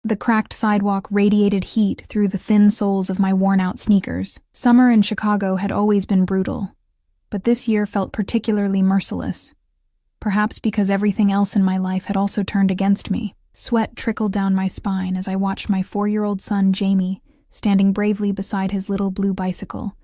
The cracked sidewalk radiated heat through the thin soles of my worn-out sneakers. Summer in Chicago had always been brutal, but this year felt particularly merciless. Perhaps because everything else in my life had also turned against me. Sweat trickled down my spine as I watched my 4-year-old son, Jamie, standing bravely beside his little blue bicycle,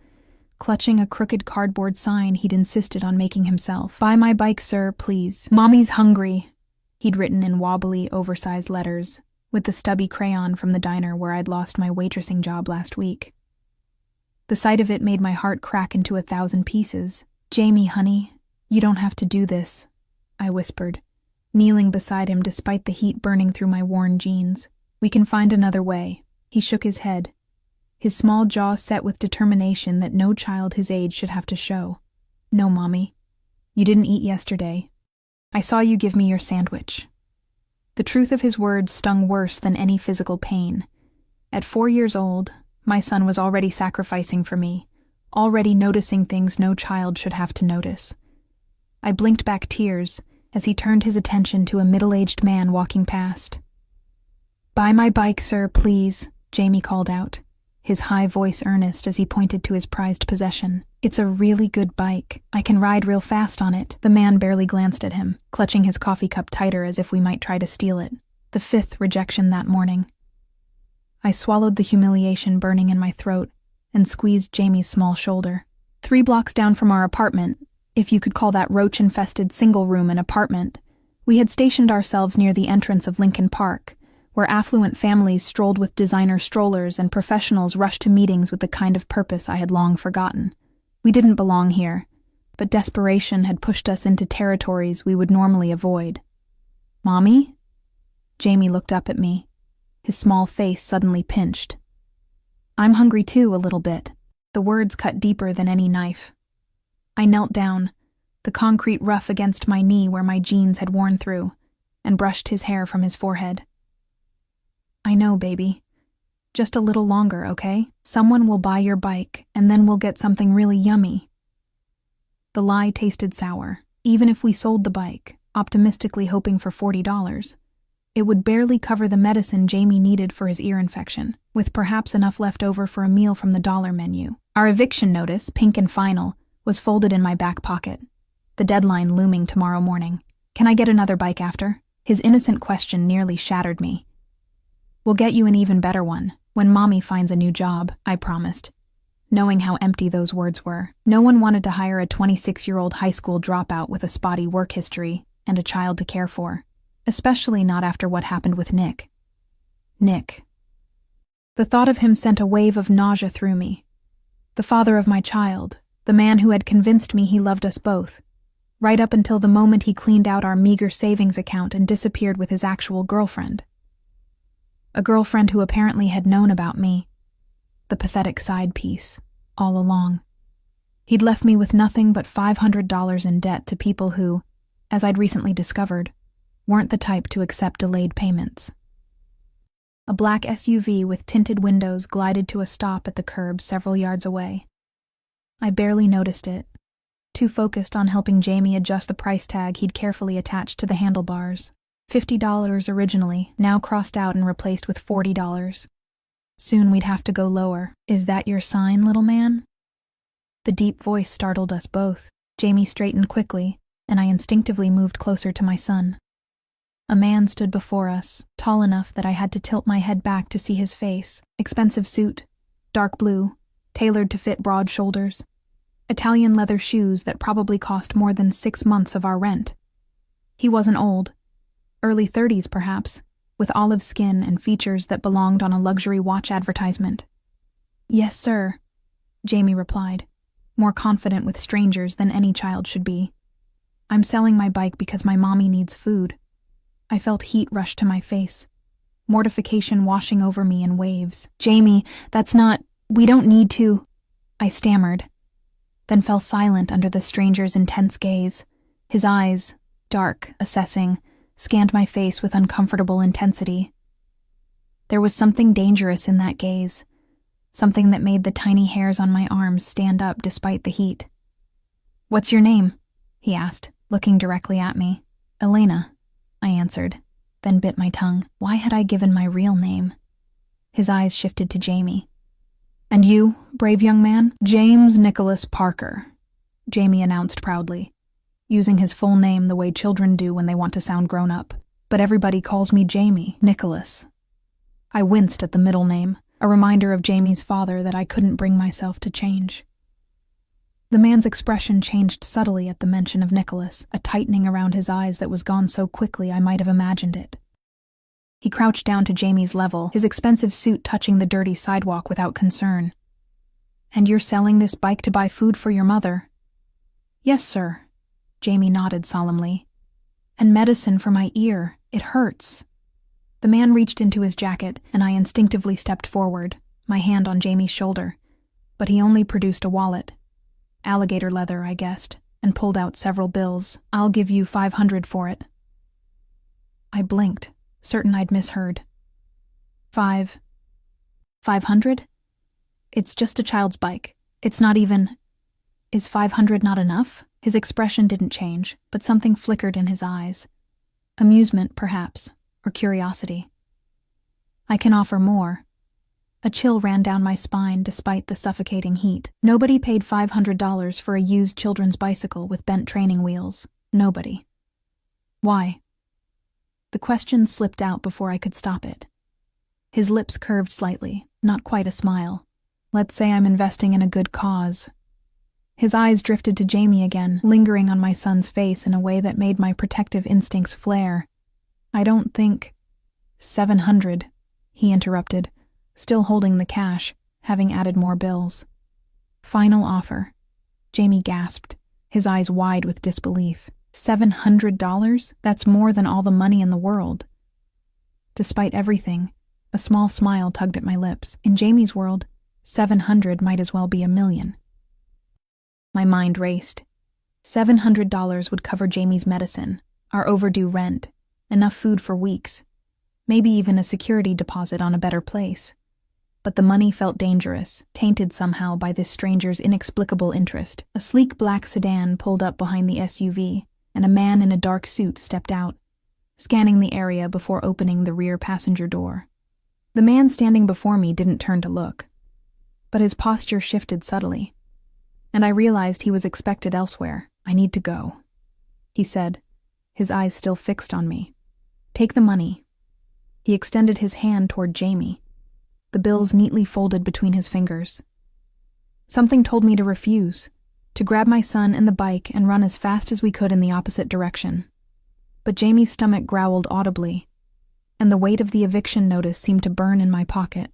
clutching a crooked cardboard sign he'd insisted on making himself. "Buy my bike, sir, please. Mommy's hungry," he'd written in wobbly, oversized letters, with the stubby crayon from the diner where I'd lost my waitressing job last week. The sight of it made my heart crack into 1,000 pieces. "Jamie, honey, you don't have to do this," I whispered, kneeling beside him despite the heat burning through my worn jeans. "We can find another way." He shook his head, his small jaw set with determination that no child his age should have to show. "No, Mommy. You didn't eat yesterday. I saw you give me your sandwich." The truth of his words stung worse than any physical pain. At 4 years old, my son was already sacrificing for me, already noticing things no child should have to notice. I blinked back tears as he turned his attention to a middle-aged man walking past. "Buy my bike, sir, please," Jamie called out, his high voice earnest as he pointed to his prized possession. "It's a really good bike. I can ride real fast on it." The man barely glanced at him, clutching his coffee cup tighter as if we might try to steal it. The 5th rejection that morning. I swallowed the humiliation burning in my throat and squeezed Jamie's small shoulder. 3 blocks down from our apartment, if you could call that roach-infested single-room an apartment, we had stationed ourselves near the entrance of Lincoln Park, where affluent families strolled with designer strollers and professionals rushed to meetings with the kind of purpose I had long forgotten. We didn't belong here, but desperation had pushed us into territories we would normally avoid. "Mommy?" Jamie looked up at me, his small face suddenly pinched. "I'm hungry too, a little bit." The words cut deeper than any knife. I knelt down, the concrete rough against my knee where my jeans had worn through, and brushed his hair from his forehead. "I know, baby. Just a little longer, okay? Someone will buy your bike, and then we'll get something really yummy." The lie tasted sour. Even if we sold the bike, optimistically hoping for $40, it would barely cover the medicine Jamie needed for his ear infection, with perhaps enough left over for a meal from the dollar menu. Our eviction notice, pink and final, was folded in my back pocket, the deadline looming tomorrow morning. "Can I get another bike after?" His innocent question nearly shattered me. "We'll get you an even better one, when Mommy finds a new job," I promised, knowing how empty those words were. No one wanted to hire a 26-year-old high school dropout with a spotty work history and a child to care for, especially not after what happened with Nick. Nick. The thought of him sent a wave of nausea through me. The father of my child, the man who had convinced me he loved us both, right up until the moment he cleaned out our meager savings account and disappeared with his actual girlfriend. A girlfriend who apparently had known about me, the pathetic side piece, all along. He'd left me with nothing but $500 in debt to people who, as I'd recently discovered, weren't the type to accept delayed payments. A black SUV with tinted windows glided to a stop at the curb several yards away. I barely noticed it, too focused on helping Jamie adjust the price tag he'd carefully attached to the handlebars. $50 originally, now crossed out and replaced with $40. Soon we'd have to go lower. "Is that your sign, little man?" The deep voice startled us both. Jamie straightened quickly, and I instinctively moved closer to my son. A man stood before us, tall enough that I had to tilt my head back to see his face. Expensive suit, dark blue, tailored to fit broad shoulders. Italian leather shoes that probably cost more than 6 months of our rent. He wasn't old, early 30s perhaps, with olive skin and features that belonged on a luxury watch advertisement. "Yes, sir," Jamie replied, more confident with strangers than any child should be. "I'm selling my bike because my mommy needs food." I felt heat rush to my face, mortification washing over me in waves. "Jamie, that's not... we don't need to..." I stammered, then fell silent under the stranger's intense gaze. His eyes, dark, assessing, scanned my face with uncomfortable intensity. There was something dangerous in that gaze, something that made the tiny hairs on my arms stand up despite the heat. "What's your name?" he asked, looking directly at me. "Elena," I answered, then bit my tongue. Why had I given my real name? His eyes shifted to Jamie. "And you, brave young man?" "James Nicholas Parker," Jamie announced proudly, using his full name the way children do when they want to sound grown up. "But everybody calls me Jamie, Nicholas." I winced at the middle name, a reminder of Jamie's father that I couldn't bring myself to change. The man's expression changed subtly at the mention of Nicholas, a tightening around his eyes that was gone so quickly I might have imagined it. He crouched down to Jamie's level, his expensive suit touching the dirty sidewalk without concern. "And you're selling this bike to buy food for your mother?" "Yes, sir," Jamie nodded solemnly. "And medicine for my ear. It hurts." The man reached into his jacket, and I instinctively stepped forward, my hand on Jamie's shoulder. But he only produced a wallet. Alligator leather, I guessed, and pulled out several bills. "I'll give you $500 for it." I blinked, certain I'd misheard. $500? It's just a child's bike. It's not even... Is $500 not enough? His expression didn't change, but something flickered in his eyes. Amusement, perhaps, or curiosity. "I can offer more." A chill ran down my spine despite the suffocating heat. Nobody paid $500 for a used children's bicycle with bent training wheels. Nobody. Why? The question slipped out before I could stop it. His lips curved slightly, not quite a smile. "Let's say I'm investing in a good cause." His eyes drifted to Jamie again, lingering on my son's face in a way that made my protective instincts flare. "I don't think..." "$700, he interrupted, still holding the cash, having added more bills. "Final offer." Jamie gasped, his eyes wide with disbelief. $700? That's more than all the money in the world. Despite everything, a small smile tugged at my lips. In Jamie's world, 700 might as well be $1 million. My mind raced. $700 would cover Jamie's medicine, our overdue rent, enough food for weeks, maybe even a security deposit on a better place. But the money felt dangerous, tainted somehow by this stranger's inexplicable interest. A sleek black sedan pulled up behind the SUV, and a man in a dark suit stepped out, scanning the area before opening the rear passenger door. The man standing before me didn't turn to look, but his posture shifted subtly, and I realized he was expected elsewhere. "I need to go," he said, his eyes still fixed on me. "Take the money." He extended his hand toward Jamie, the bills neatly folded between his fingers. Something told me to refuse, to grab my son and the bike and run as fast as we could in the opposite direction. But Jamie's stomach growled audibly, and the weight of the eviction notice seemed to burn in my pocket.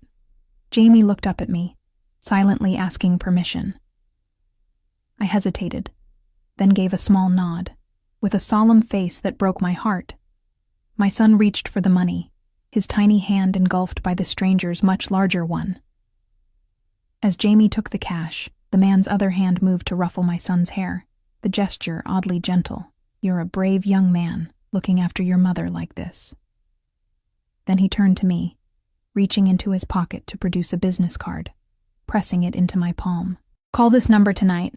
Jamie looked up at me, silently asking permission. I hesitated, then gave a small nod, with a solemn face that broke my heart. My son reached for the money, his tiny hand engulfed by the stranger's much larger one. As Jamie took the cash, the man's other hand moved to ruffle my son's hair, the gesture oddly gentle. "You're a brave young man, looking after your mother like this." Then he turned to me, reaching into his pocket to produce a business card, pressing it into my palm. "Call this number tonight,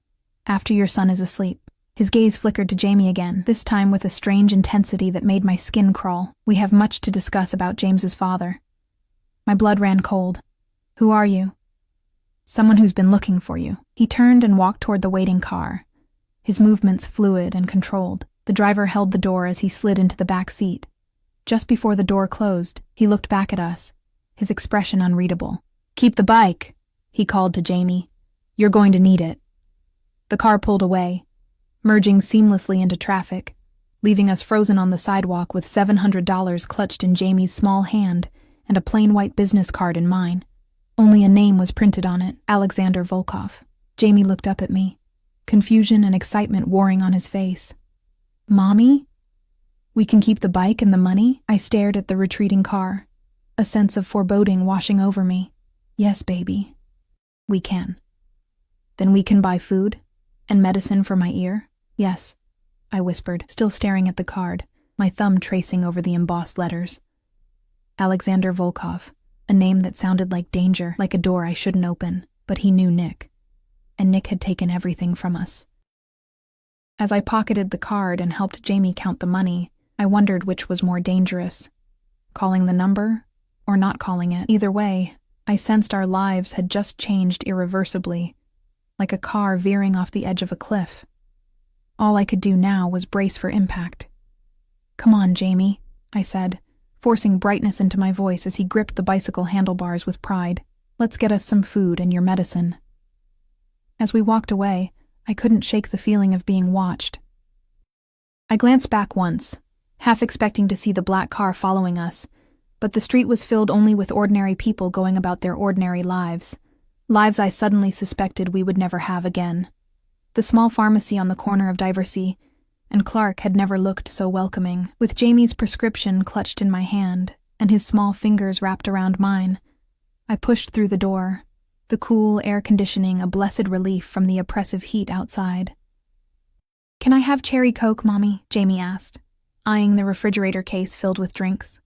after your son is asleep." His gaze flickered to Jamie again, this time with a strange intensity that made my skin crawl. "We have much to discuss about James's father." My blood ran cold. "Who are you?" "Someone who's been looking for you." He turned and walked toward the waiting car, his movements fluid and controlled. The driver held the door as he slid into the back seat. Just before the door closed, he looked back at us, his expression unreadable. "Keep the bike," he called to Jamie. "You're going to need it." The car pulled away, merging seamlessly into traffic, leaving us frozen on the sidewalk with $700 clutched in Jamie's small hand and a plain white business card in mine. Only a name was printed on it, Alexander Volkov. Jamie looked up at me, confusion and excitement warring on his face. "Mommy? We can keep the bike and the money?" I stared at the retreating car, a sense of foreboding washing over me. "Yes, baby. We can." "Then we can buy food? And medicine for my ear?" "Yes," I whispered, still staring at the card, my thumb tracing over the embossed letters. Alexander Volkov, a name that sounded like danger, like a door I shouldn't open, but he knew Nick. And Nick had taken everything from us. As I pocketed the card and helped Jamie count the money, I wondered which was more dangerous, calling the number, or not calling it. Either way, I sensed our lives had just changed irreversibly, like a car veering off the edge of a cliff. All I could do now was brace for impact. "Come on, Jamie," I said, forcing brightness into my voice as he gripped the bicycle handlebars with pride. "Let's get us some food and your medicine." As we walked away, I couldn't shake the feeling of being watched. I glanced back once, half expecting to see the black car following us, but the street was filled only with ordinary people going about their ordinary lives I suddenly suspected we would never have again. The small pharmacy on the corner of Diversey and Clark had never looked so welcoming. With Jamie's prescription clutched in my hand and his small fingers wrapped around mine, I pushed through the door, the cool air conditioning a blessed relief from the oppressive heat outside. "Can I have cherry Coke, Mommy?" Jamie asked, eyeing the refrigerator case filled with drinks.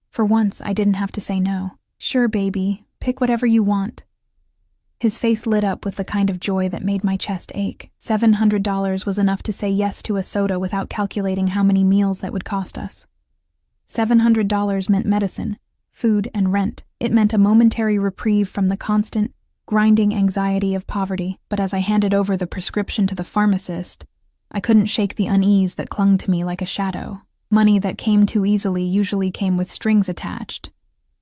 For once, I didn't have to say no. "Sure, baby. Pick whatever you want." His face lit up with the kind of joy that made my chest ache. $700 was enough to say yes to a soda without calculating how many meals that would cost us. $700 meant medicine, food, and rent. It meant a momentary reprieve from the constant, grinding anxiety of poverty. But as I handed over the prescription to the pharmacist, I couldn't shake the unease that clung to me like a shadow. Money that came too easily usually came with strings attached,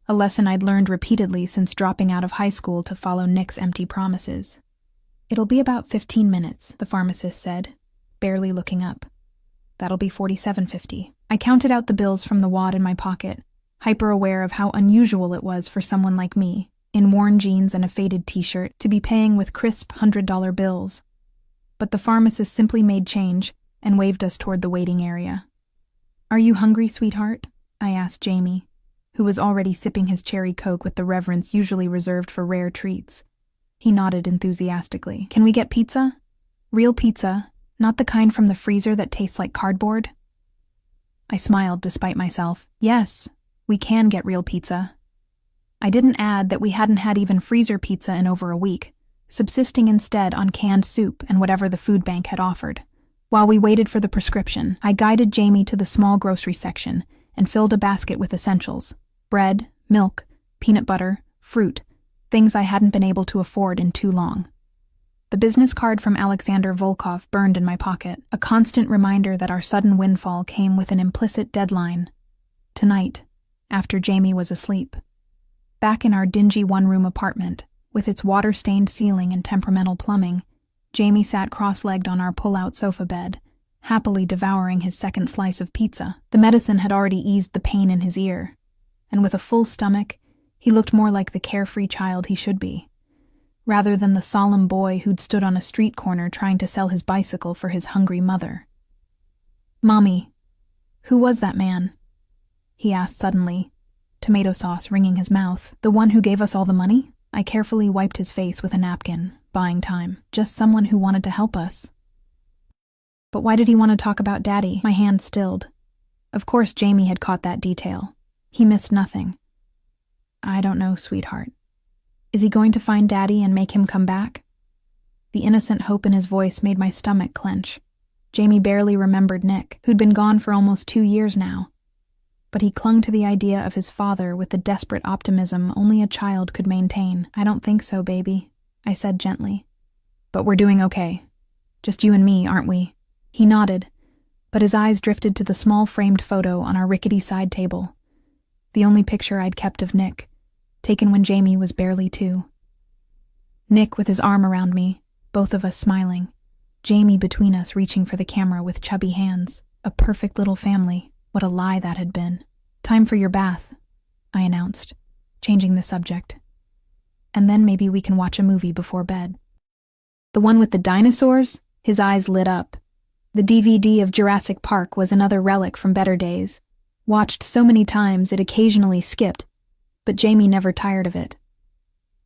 a lesson I'd learned repeatedly since dropping out of high school to follow Nick's empty promises. "It'll be about 15 minutes, the pharmacist said, barely looking up. "That'll be $47.50. I counted out the bills from the wad in my pocket, hyper-aware of how unusual it was for someone like me, in worn jeans and a faded t-shirt, to be paying with crisp $100 bills. But the pharmacist simply made change and waved us toward the waiting area. "Are you hungry, sweetheart?" I asked Jamie, who was already sipping his cherry Coke with the reverence usually reserved for rare treats. He nodded enthusiastically. "Can we get pizza? Real pizza, not the kind from the freezer that tastes like cardboard?" I smiled despite myself. "Yes, we can get real pizza." I didn't add that we hadn't had even freezer pizza in over a week, subsisting instead on canned soup and whatever the food bank had offered. While we waited for the prescription, I guided Jamie to the small grocery section and filled a basket with essentials: bread, milk, peanut butter, fruit, things I hadn't been able to afford in too long. The business card from Alexander Volkov burned in my pocket, a constant reminder that our sudden windfall came with an implicit deadline: tonight, after Jamie was asleep. Back in our dingy one-room apartment, with its water-stained ceiling and temperamental plumbing, Jamie sat cross-legged on our pull-out sofa bed, happily devouring his second slice of pizza. The medicine had already eased the pain in his ear, and with a full stomach, he looked more like the carefree child he should be, rather than the solemn boy who'd stood on a street corner trying to sell his bicycle for his hungry mother. "Mommy, who was that man?" he asked suddenly, tomato sauce ringing his mouth. "The one who gave us all the money?" I carefully wiped his face with a napkin, buying time. "Just someone who wanted to help us." "But why did he want to talk about Daddy?" My hand stilled. Of course Jamie had caught that detail. He missed nothing. "I don't know, sweetheart. Is he going to find Daddy and make him come back?" The innocent hope in his voice made my stomach clench. Jamie barely remembered Nick, who'd been gone for almost 2 years now. But he clung to the idea of his father with the desperate optimism only a child could maintain. "I don't think so, baby," I said gently. "But we're doing okay. Just you and me, aren't we?" He nodded, but his eyes drifted to the small framed photo on our rickety side table, the only picture I'd kept of Nick, taken when Jamie was barely 2. Nick with his arm around me, both of us smiling. Jamie between us reaching for the camera with chubby hands. A perfect little family. What a lie that had been. "Time for your bath," I announced, changing the subject. "And then maybe we can watch a movie before bed." "The one with the dinosaurs?" His eyes lit up. The DVD of Jurassic Park was another relic from better days. Watched so many times it occasionally skipped, but Jamie never tired of it.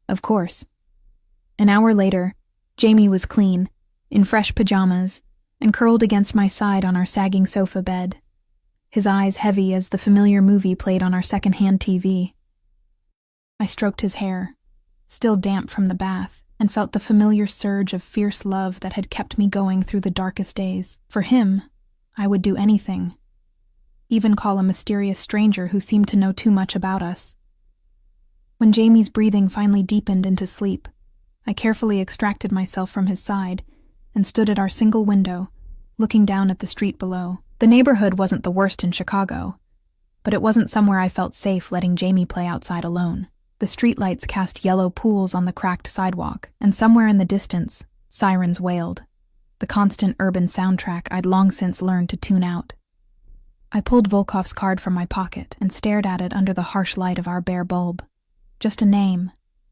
Of course. An hour later, Jamie was clean, in fresh pajamas, and curled against my side on our sagging sofa bed, his eyes heavy as the familiar movie played on our second-hand TV. I stroked his hair, still damp from the bath, and felt the familiar surge of fierce love that had kept me going through the darkest days. For him, I would do anything. even call a mysterious stranger who seemed to know too much about us. When Jamie's breathing finally deepened into sleep, I carefully extracted myself from his side and stood at our single window, looking down at the street below. The neighborhood wasn't the worst in Chicago, but it wasn't somewhere I felt safe letting Jamie play outside alone. The streetlights cast yellow pools on the cracked sidewalk, and somewhere in the distance, sirens wailed, the constant urban soundtrack I'd long since learned to tune out. I pulled Volkov's card from my pocket and stared at it under the harsh light of our bare bulb. Just a name,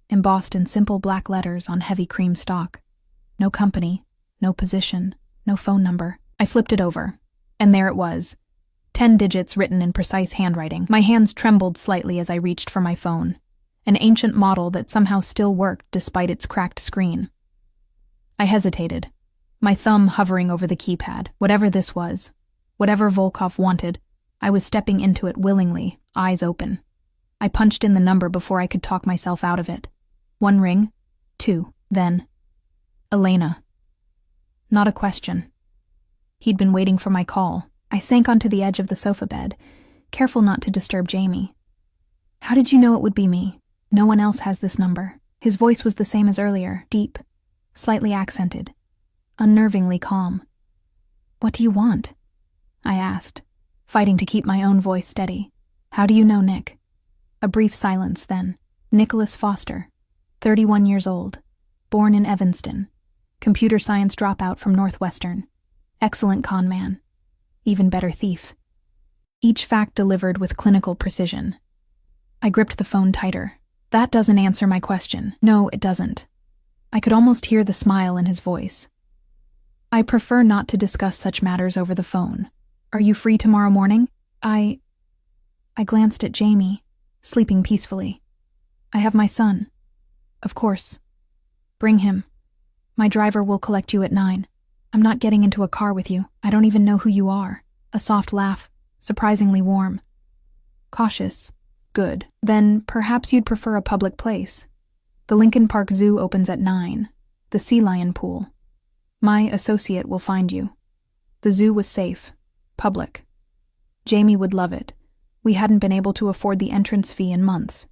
embossed in simple black letters on heavy cream stock. No company, no position, no phone number. I flipped it over, and there it was, 10 digits written in precise handwriting. My hands trembled slightly as I reached for my phone, an ancient model that somehow still worked despite its cracked screen. I hesitated, my thumb hovering over the keypad. Whatever this was, whatever Volkov wanted, I was stepping into it willingly, eyes open. I punched in the number before I could talk myself out of it. 1 ring, 2, then, Elena. Not a question. He'd been waiting for my call. I sank onto the edge of the sofa bed, careful not to disturb Jamie. How did you know it would be me? No one else has this number. His voice was the same as earlier, deep, slightly accented, unnervingly calm. What do you want? I asked, fighting to keep my own voice steady. How do you know Nick? A brief silence then. Nicholas Foster, 31 years old, born in Evanston, computer science dropout from Northwestern, excellent con man, even better thief. Each fact delivered with clinical precision. I gripped the phone tighter. That doesn't answer my question. No, it doesn't. I could almost hear the smile in his voice. I prefer not to discuss such matters over the phone. Are you free tomorrow morning? I glanced at Jamie, sleeping peacefully. I have my son. Of course. Bring him. My driver will collect you at 9. I'm not getting into a car with you. I don't even know who you are. A soft laugh, surprisingly warm. Cautious. Good. Then perhaps you'd prefer a public place. The Lincoln Park Zoo opens at 9. The sea lion pool. My associate will find you. The zoo was safe. Public. Jamie would love it. We hadn't been able to afford the entrance fee in months.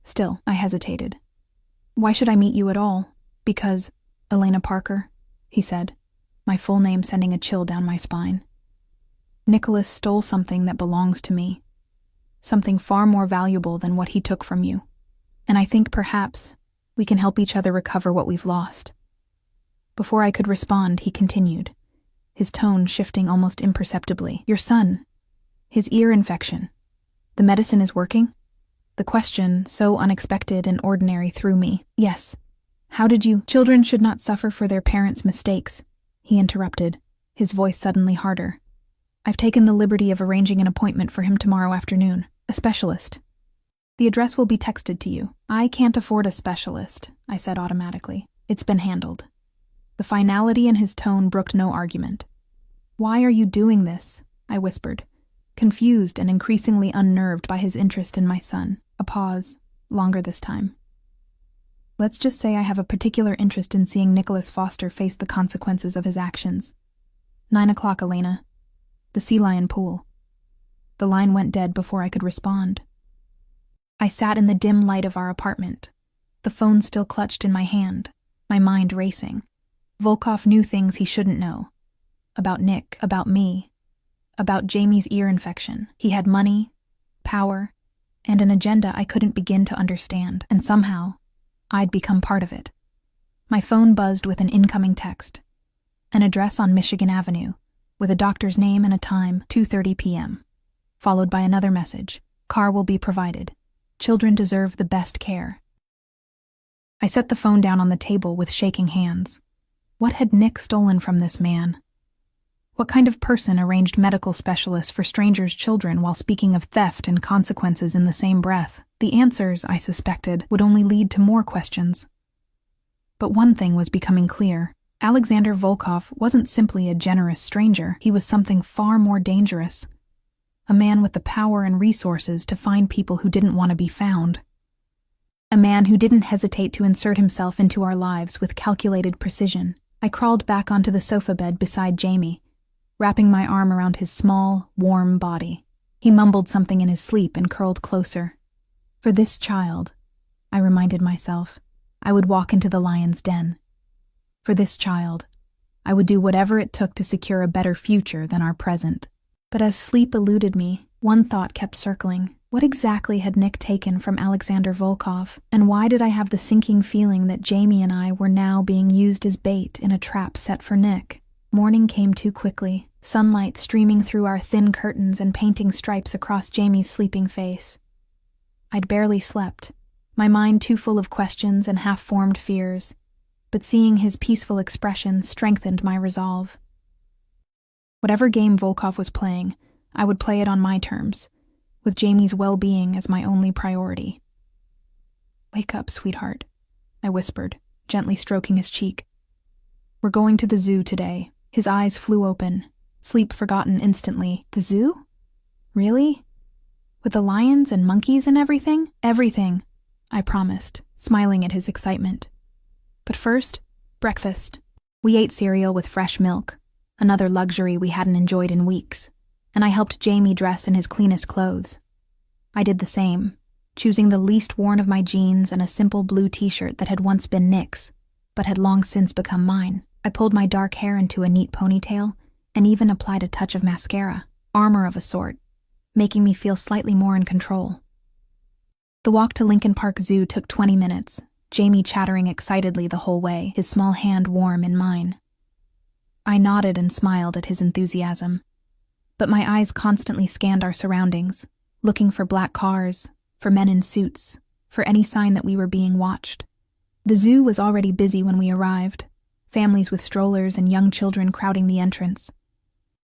Still, I hesitated. Why should I meet you at all? Because, Elena Parker, he said, my full name sending a chill down my spine. Nicholas stole something that belongs to me. Something far more valuable than what he took from you. And I think perhaps we can help each other recover what we've lost. Before I could respond, he continued, his tone shifting almost imperceptibly. Your son. His ear infection. The medicine is working? The question, so unexpected and ordinary, threw me. Yes. How did you? Children should not suffer for their parents' mistakes, he interrupted, his voice suddenly harder. I've taken the liberty of arranging an appointment for him tomorrow afternoon. A specialist. The address will be texted to you. I can't afford a specialist, I said automatically. It's been handled. The finality in his tone brooked no argument. Why are you doing this? I whispered, confused and increasingly unnerved by his interest in my son. A pause, longer this time. Let's just say I have a particular interest in seeing Nicholas Foster face the consequences of his actions. 9 o'clock, Elena. The sea lion pool. The line went dead before I could respond. I sat in the dim light of our apartment, the phone still clutched in my hand, my mind racing. Volkov knew things he shouldn't know. About Nick, about me, about Jamie's ear infection. He had money, power, and an agenda I couldn't begin to understand, and somehow, I'd become part of it. My phone buzzed with an incoming text. An address on Michigan Avenue, with a doctor's name and a time, 2:30 p.m., followed by another message. Car will be provided. Children deserve the best care. I set the phone down on the table with shaking hands. What had Nick stolen from this man? What kind of person arranged medical specialists for strangers' children while speaking of theft and consequences in the same breath? The answers, I suspected, would only lead to more questions. But one thing was becoming clear. Alexander Volkov wasn't simply a generous stranger. He was something far more dangerous. A man with the power and resources to find people who didn't want to be found. A man who didn't hesitate to insert himself into our lives with calculated precision. I crawled back onto the sofa bed beside Jamie, wrapping my arm around his small, warm body. He mumbled something in his sleep and curled closer. For this child, I reminded myself, I would walk into the lion's den. For this child, I would do whatever it took to secure a better future than our present. But as sleep eluded me, one thought kept circling. What exactly had Nick taken from Alexander Volkov, and why did I have the sinking feeling that Jamie and I were now being used as bait in a trap set for Nick? Morning came too quickly, sunlight streaming through our thin curtains and painting stripes across Jamie's sleeping face. I'd barely slept, my mind too full of questions and half-formed fears, but seeing his peaceful expression strengthened my resolve. Whatever game Volkov was playing, I would play it on my terms, with Jamie's well-being as my only priority. "Wake up, sweetheart," I whispered, gently stroking his cheek. "We're going to the zoo today." His eyes flew open, sleep forgotten instantly. "The zoo? Really? With the lions and monkeys and everything?" "Everything," I promised, smiling at his excitement. "But first, breakfast." We ate cereal with fresh milk, another luxury we hadn't enjoyed in weeks, and I helped Jamie dress in his cleanest clothes. I did the same, choosing the least worn of my jeans and a simple blue t-shirt that had once been Nick's, but had long since become mine. I pulled my dark hair into a neat ponytail and even applied a touch of mascara, armor of a sort, making me feel slightly more in control. The walk to Lincoln Park Zoo took 20 minutes, Jamie chattering excitedly the whole way, his small hand warm in mine. I nodded and smiled at his enthusiasm, but my eyes constantly scanned our surroundings, looking for black cars, for men in suits, for any sign that we were being watched. The zoo was already busy when we arrived, families with strollers and young children crowding the entrance.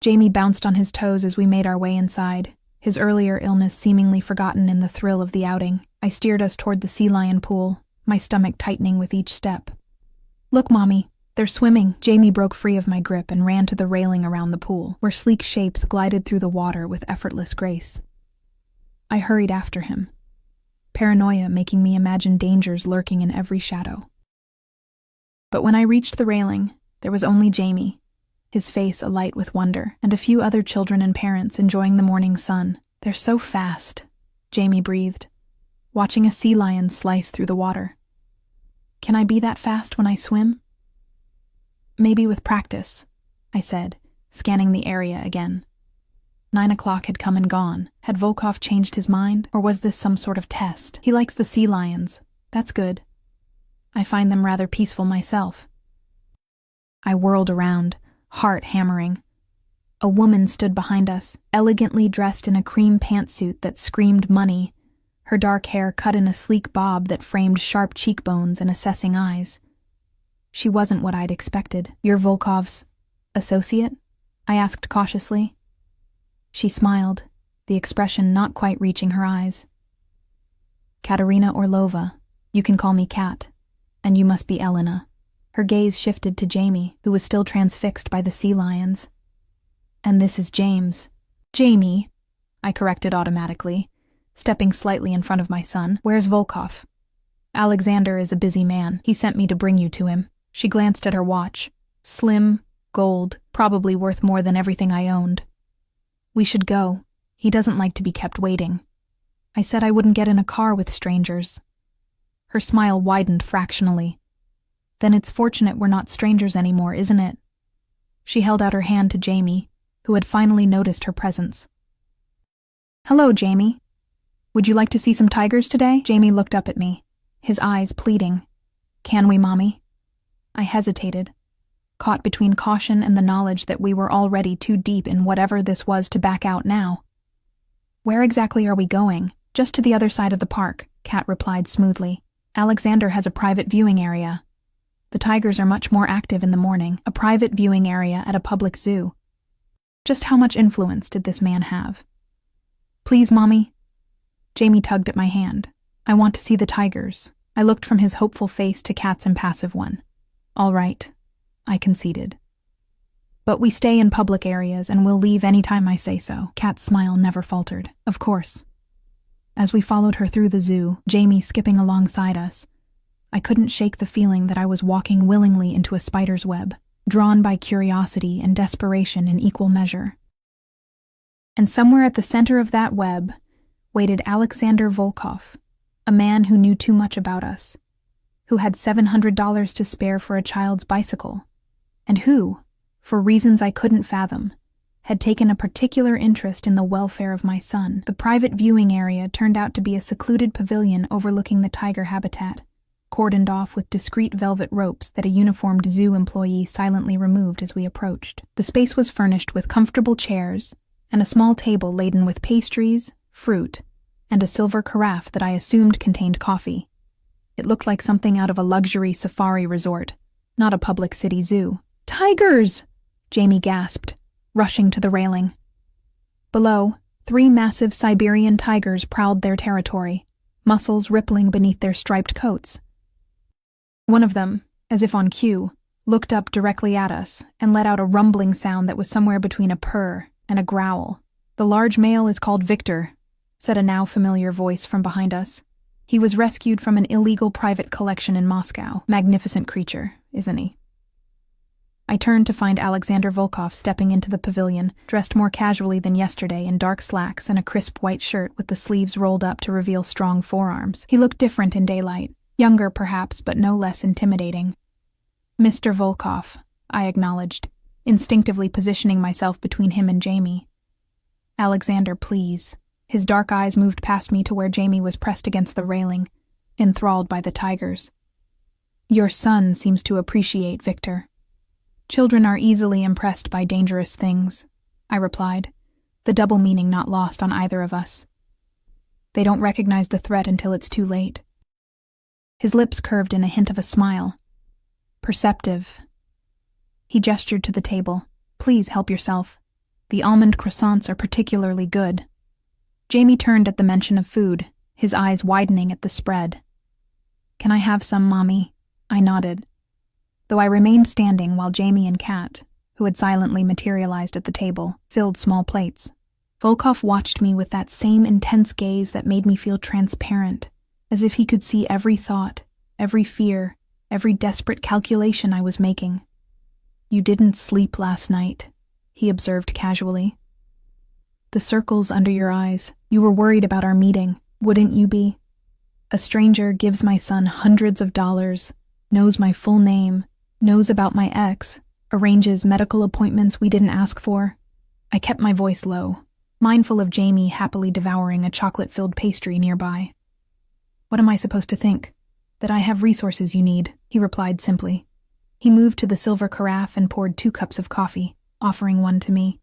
Jamie bounced on his toes as we made our way inside, his earlier illness seemingly forgotten in the thrill of the outing. I steered us toward the sea lion pool, my stomach tightening with each step. "Look, Mommy, they're swimming." Jamie broke free of my grip and ran to the railing around the pool, where sleek shapes glided through the water with effortless grace. I hurried after him, paranoia making me imagine dangers lurking in every shadow. But when I reached the railing, there was only Jamie, his face alight with wonder, and a few other children and parents enjoying the morning sun. "They're so fast," Jamie breathed, watching a sea lion slice through the water. "Can I be that fast when I swim?" "Maybe with practice," I said, scanning the area again. 9 o'clock had come and gone. Had Volkov changed his mind, or was this some sort of test? He likes the sea lions. That's good. I find them rather peaceful myself. I whirled around, heart hammering. A woman stood behind us, elegantly dressed in a cream pantsuit that screamed money, her dark hair cut in a sleek bob that framed sharp cheekbones and assessing eyes. She wasn't what I'd expected. "You're Volkov's associate?" I asked cautiously. She smiled, the expression not quite reaching her eyes. "Katerina Orlova. You can call me Kat. And you must be Elena." Her gaze shifted to Jamie, who was still transfixed by the sea lions. "And this is James." "Jamie," I corrected automatically, stepping slightly in front of my son. "Where's Volkov?" "Alexander is a busy man. He sent me to bring you to him." She glanced at her watch. Slim, gold, probably worth more than everything I owned. "We should go. He doesn't like to be kept waiting." I said I wouldn't get in a car with strangers. Her smile widened fractionally. "Then it's fortunate we're not strangers anymore, isn't it?" She held out her hand to Jamie, who had finally noticed her presence. "Hello, Jamie. Would you like to see some tigers today?" Jamie looked up at me, his eyes pleading. "Can we, Mommy?" I hesitated, caught between caution and the knowledge that we were already too deep in whatever this was to back out now. "Where exactly are we going?" "Just to the other side of the park," Kat replied smoothly. "Alexander has a private viewing area. The tigers are much more active in the morning. A private viewing area at a public zoo. Just how much influence did this man have?" "Please, Mommy." Jamie tugged at my hand. "I want to see the tigers." I looked from his hopeful face to Kat's impassive one. "All right," I conceded. "But we stay in public areas and we'll leave any time I say so." Kat's smile never faltered. "Of course." As we followed her through the zoo, Jamie skipping alongside us, I couldn't shake the feeling that I was walking willingly into a spider's web, drawn by curiosity and desperation in equal measure. And somewhere at the center of that web waited Alexander Volkov, a man who knew too much about us, who had $700 to spare for a child's bicycle, and who, for reasons I couldn't fathom, had taken a particular interest in the welfare of my son. The private viewing area turned out to be a secluded pavilion overlooking the tiger habitat, cordoned off with discreet velvet ropes that a uniformed zoo employee silently removed as we approached. The space was furnished with comfortable chairs and a small table laden with pastries, fruit, and a silver carafe that I assumed contained coffee. It looked like something out of a luxury safari resort, not a public city zoo. "Tigers!" Jamie gasped, rushing to the railing. Below, 3 massive Siberian tigers prowled their territory, muscles rippling beneath their striped coats. One of them, as if on cue, looked up directly at us and let out a rumbling sound that was somewhere between a purr and a growl. "The large male is called Victor," said a now familiar voice from behind us. "He was rescued from an illegal private collection in Moscow. Magnificent creature, isn't he?" I turned to find Alexander Volkov stepping into the pavilion, dressed more casually than yesterday in dark slacks and a crisp white shirt with the sleeves rolled up to reveal strong forearms. He looked different in daylight, younger perhaps, but no less intimidating. "Mr. Volkov," I acknowledged, instinctively positioning myself between him and Jamie. "Alexander, please." His dark eyes moved past me to where Jamie was pressed against the railing, enthralled by the tigers. "Your son seems to appreciate Victor." "Children are easily impressed by dangerous things," I replied, the double meaning not lost on either of us. "They don't recognize the threat until it's too late." His lips curved in a hint of a smile. "Perceptive." He gestured to the table. "Please help yourself. The almond croissants are particularly good." Jamie turned at the mention of food, his eyes widening at the spread. "Can I have some, Mommy?" I nodded, though I remained standing while Jamie and Kat, who had silently materialized at the table, filled small plates. Volkov watched me with that same intense gaze that made me feel transparent, as if he could see every thought, every fear, every desperate calculation I was making. "You didn't sleep last night," he observed casually. "The circles under your eyes. You were worried about our meeting, wouldn't you be? A stranger gives my son hundreds of dollars, knows my full name, knows about my ex, arranges medical appointments we didn't ask for." I kept my voice low, mindful of Jamie happily devouring a chocolate-filled pastry nearby. "What am I supposed to think? That I have resources you need," he replied simply. He moved to the silver carafe and poured 2 cups of coffee, offering one to me.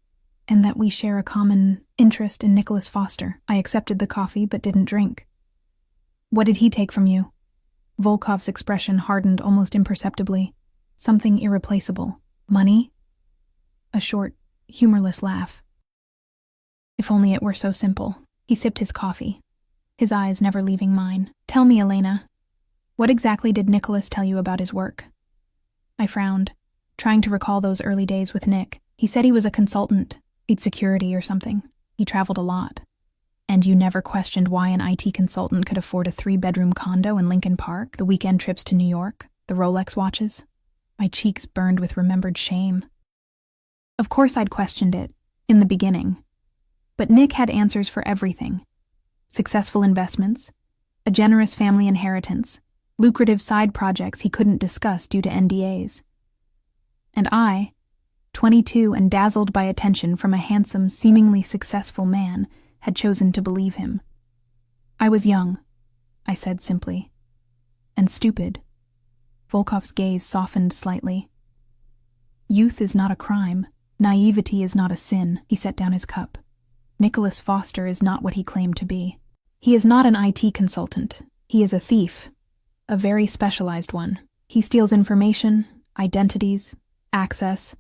"And that we share a common interest in Nicholas Foster." I accepted the coffee but didn't drink. "What did he take from you?" Volkov's expression hardened almost imperceptibly. "Something irreplaceable. Money?" A short, humorless laugh. "If only it were so simple." He sipped his coffee, his eyes never leaving mine. "Tell me, Elena, what exactly did Nicholas tell you about his work?" I frowned, trying to recall those early days with Nick. "He said he was a consultant, he'd security or something. He traveled a lot." "And you never questioned why an IT consultant could afford a 3-bedroom condo in Lincoln Park, the weekend trips to New York, the Rolex watches?" My cheeks burned with remembered shame. Of course I'd questioned it, in the beginning. But Nick had answers for everything. Successful investments, a generous family inheritance, lucrative side projects he couldn't discuss due to NDAs. And I, 22 and dazzled by attention from a handsome, seemingly successful man, had chosen to believe him. "I was young," I said simply. "And stupid." Volkov's gaze softened slightly. "Youth is not a crime. Naivety is not a sin." He set down his cup. "Nicholas Foster is not what he claimed to be. He is not an IT consultant. He is a thief. A very specialized one. He steals information, identities, access,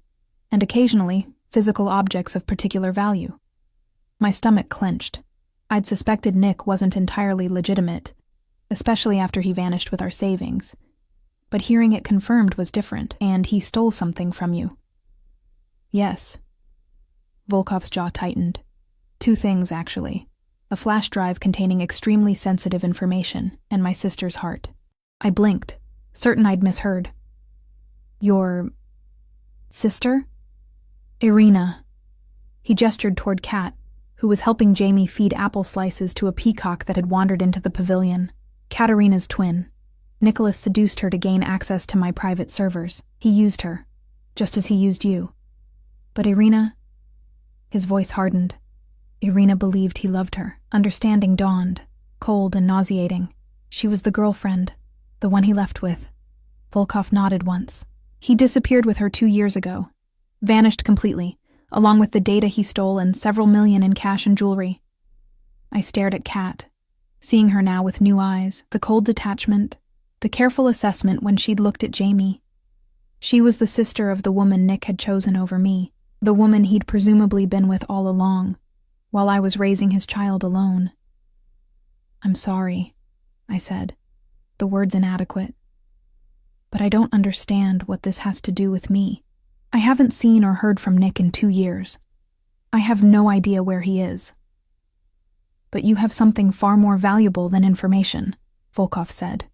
and occasionally physical objects of particular value." My stomach clenched. I'd suspected Nick wasn't entirely legitimate, especially after he vanished with our savings. But hearing it confirmed was different. "And he stole something from you?" "Yes." Volkov's jaw tightened. 2 things, actually. A flash drive containing extremely sensitive information, and my sister's heart. I blinked, certain I'd misheard. "Your sister?" "Irina." He gestured toward Kat, who was helping Jamie feed apple slices to a peacock that had wandered into the pavilion. Katerina's twin. Nicholas seduced her to gain access to my private servers. He used her, just as he used you. But Irina... His voice hardened. Irina believed he loved her. Understanding dawned, cold and nauseating. She was the girlfriend, the one he left with. Volkov nodded once. He disappeared with her 2 years ago. Vanished completely, along with the data he stole and several million in cash and jewelry. I stared at Kat, seeing her now with new eyes, the cold detachment, the careful assessment when she'd looked at Jamie. She was the sister of the woman Nick had chosen over me, the woman he'd presumably been with all along, while I was raising his child alone. "I'm sorry," I said, the words inadequate. "But I don't understand what this has to do with me. I haven't seen or heard from Nick in 2 years. I have no idea where he is." "But you have something far more valuable than information," Volkov said,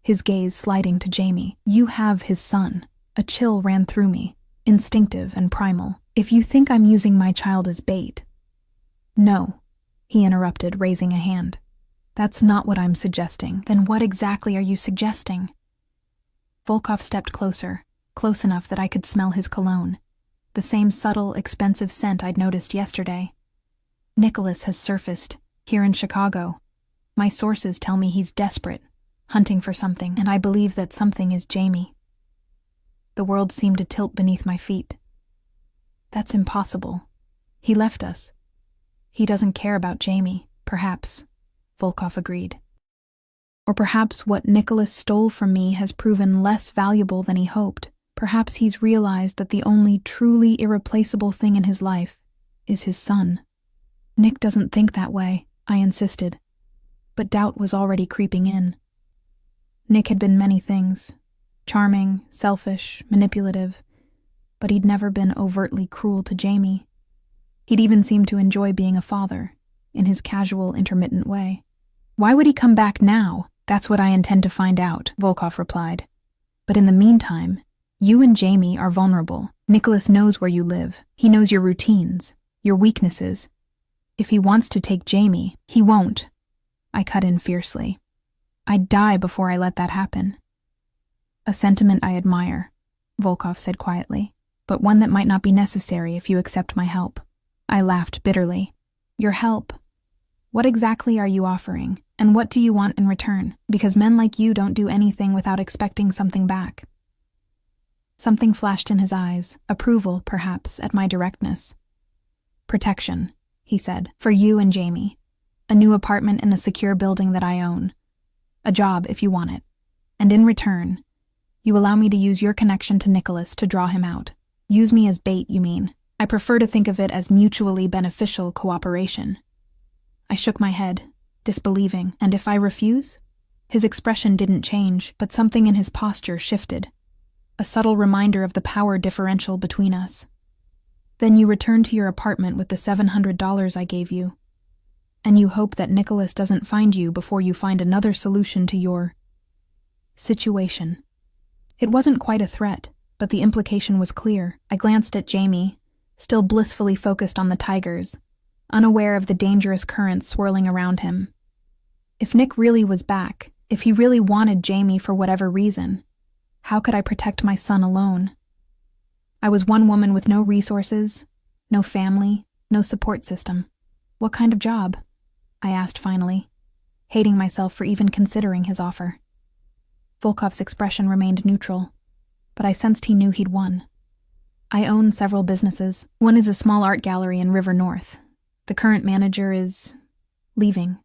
his gaze sliding to Jamie. "You have his son." A chill ran through me, instinctive and primal. "If you think I'm using my child as bait..." "No," he interrupted, raising a hand. "That's not what I'm suggesting." "Then what exactly are you suggesting?" Volkov stepped closer, close enough that I could smell his cologne, the same subtle, expensive scent I'd noticed yesterday. "Nicholas has surfaced, here in Chicago. My sources tell me he's desperate, hunting for something, and I believe that something is Jamie." The world seemed to tilt beneath my feet. "That's impossible. He left us. He doesn't care about Jamie, perhaps," Volkov agreed. "Or perhaps what Nicholas stole from me has proven less valuable than he hoped. Perhaps he's realized that the only truly irreplaceable thing in his life is his son." "Nick doesn't think that way," I insisted, but doubt was already creeping in. Nick had been many things. Charming, selfish, manipulative, but he'd never been overtly cruel to Jamie. He'd even seemed to enjoy being a father, in his casual, intermittent way. "Why would he come back now? That's what I intend to find out," Volkov replied. "But in the meantime, you and Jamie are vulnerable. Nicholas knows where you live. He knows your routines, your weaknesses. If he wants to take Jamie, he won't." I cut in fiercely. "I'd die before I let that happen." "A sentiment I admire," Volkov said quietly, "but one that might not be necessary if you accept my help." I laughed bitterly. "Your help? What exactly are you offering, and what do you want in return? Because men like you don't do anything without expecting something back." Something flashed in his eyes, approval, perhaps, at my directness. "Protection," he said, "for you and Jamie. A new apartment in a secure building that I own. A job if you want it. And in return, you allow me to use your connection to Nicholas to draw him out. Use me as bait, you mean? I prefer to think of it as mutually beneficial cooperation." I shook my head, disbelieving. "And if I refuse?" His expression didn't change, but something in his posture shifted. A subtle reminder of the power differential between us. "Then you return to your apartment with the $700 I gave you. And you hope that Nicholas doesn't find you before you find another solution to your situation." It wasn't quite a threat, but the implication was clear. I glanced at Jamie, still blissfully focused on the tigers, unaware of the dangerous currents swirling around him. If Nick really was back, if he really wanted Jamie for whatever reason, how could I protect my son alone? I was one woman with no resources, no family, no support system. "What kind of job?" I asked finally, hating myself for even considering his offer. Volkov's expression remained neutral, but I sensed he knew he'd won. "I own several businesses. One is a small art gallery in River North. The current manager is leaving.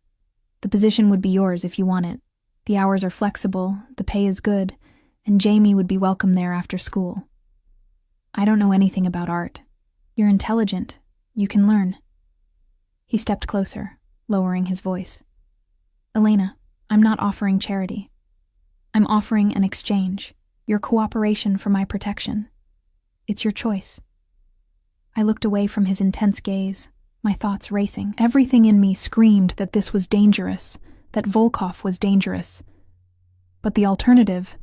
The position would be yours if you want it. The hours are flexible, the pay is good, and Jamie would be welcome there after school." "I don't know anything about art. You're intelligent. You can learn." He stepped closer, lowering his voice. "Elena, I'm not offering charity. I'm offering an exchange, your cooperation for my protection. It's your choice." I looked away from his intense gaze, my thoughts racing. Everything in me screamed that this was dangerous, that Volkov was dangerous. But the alternative,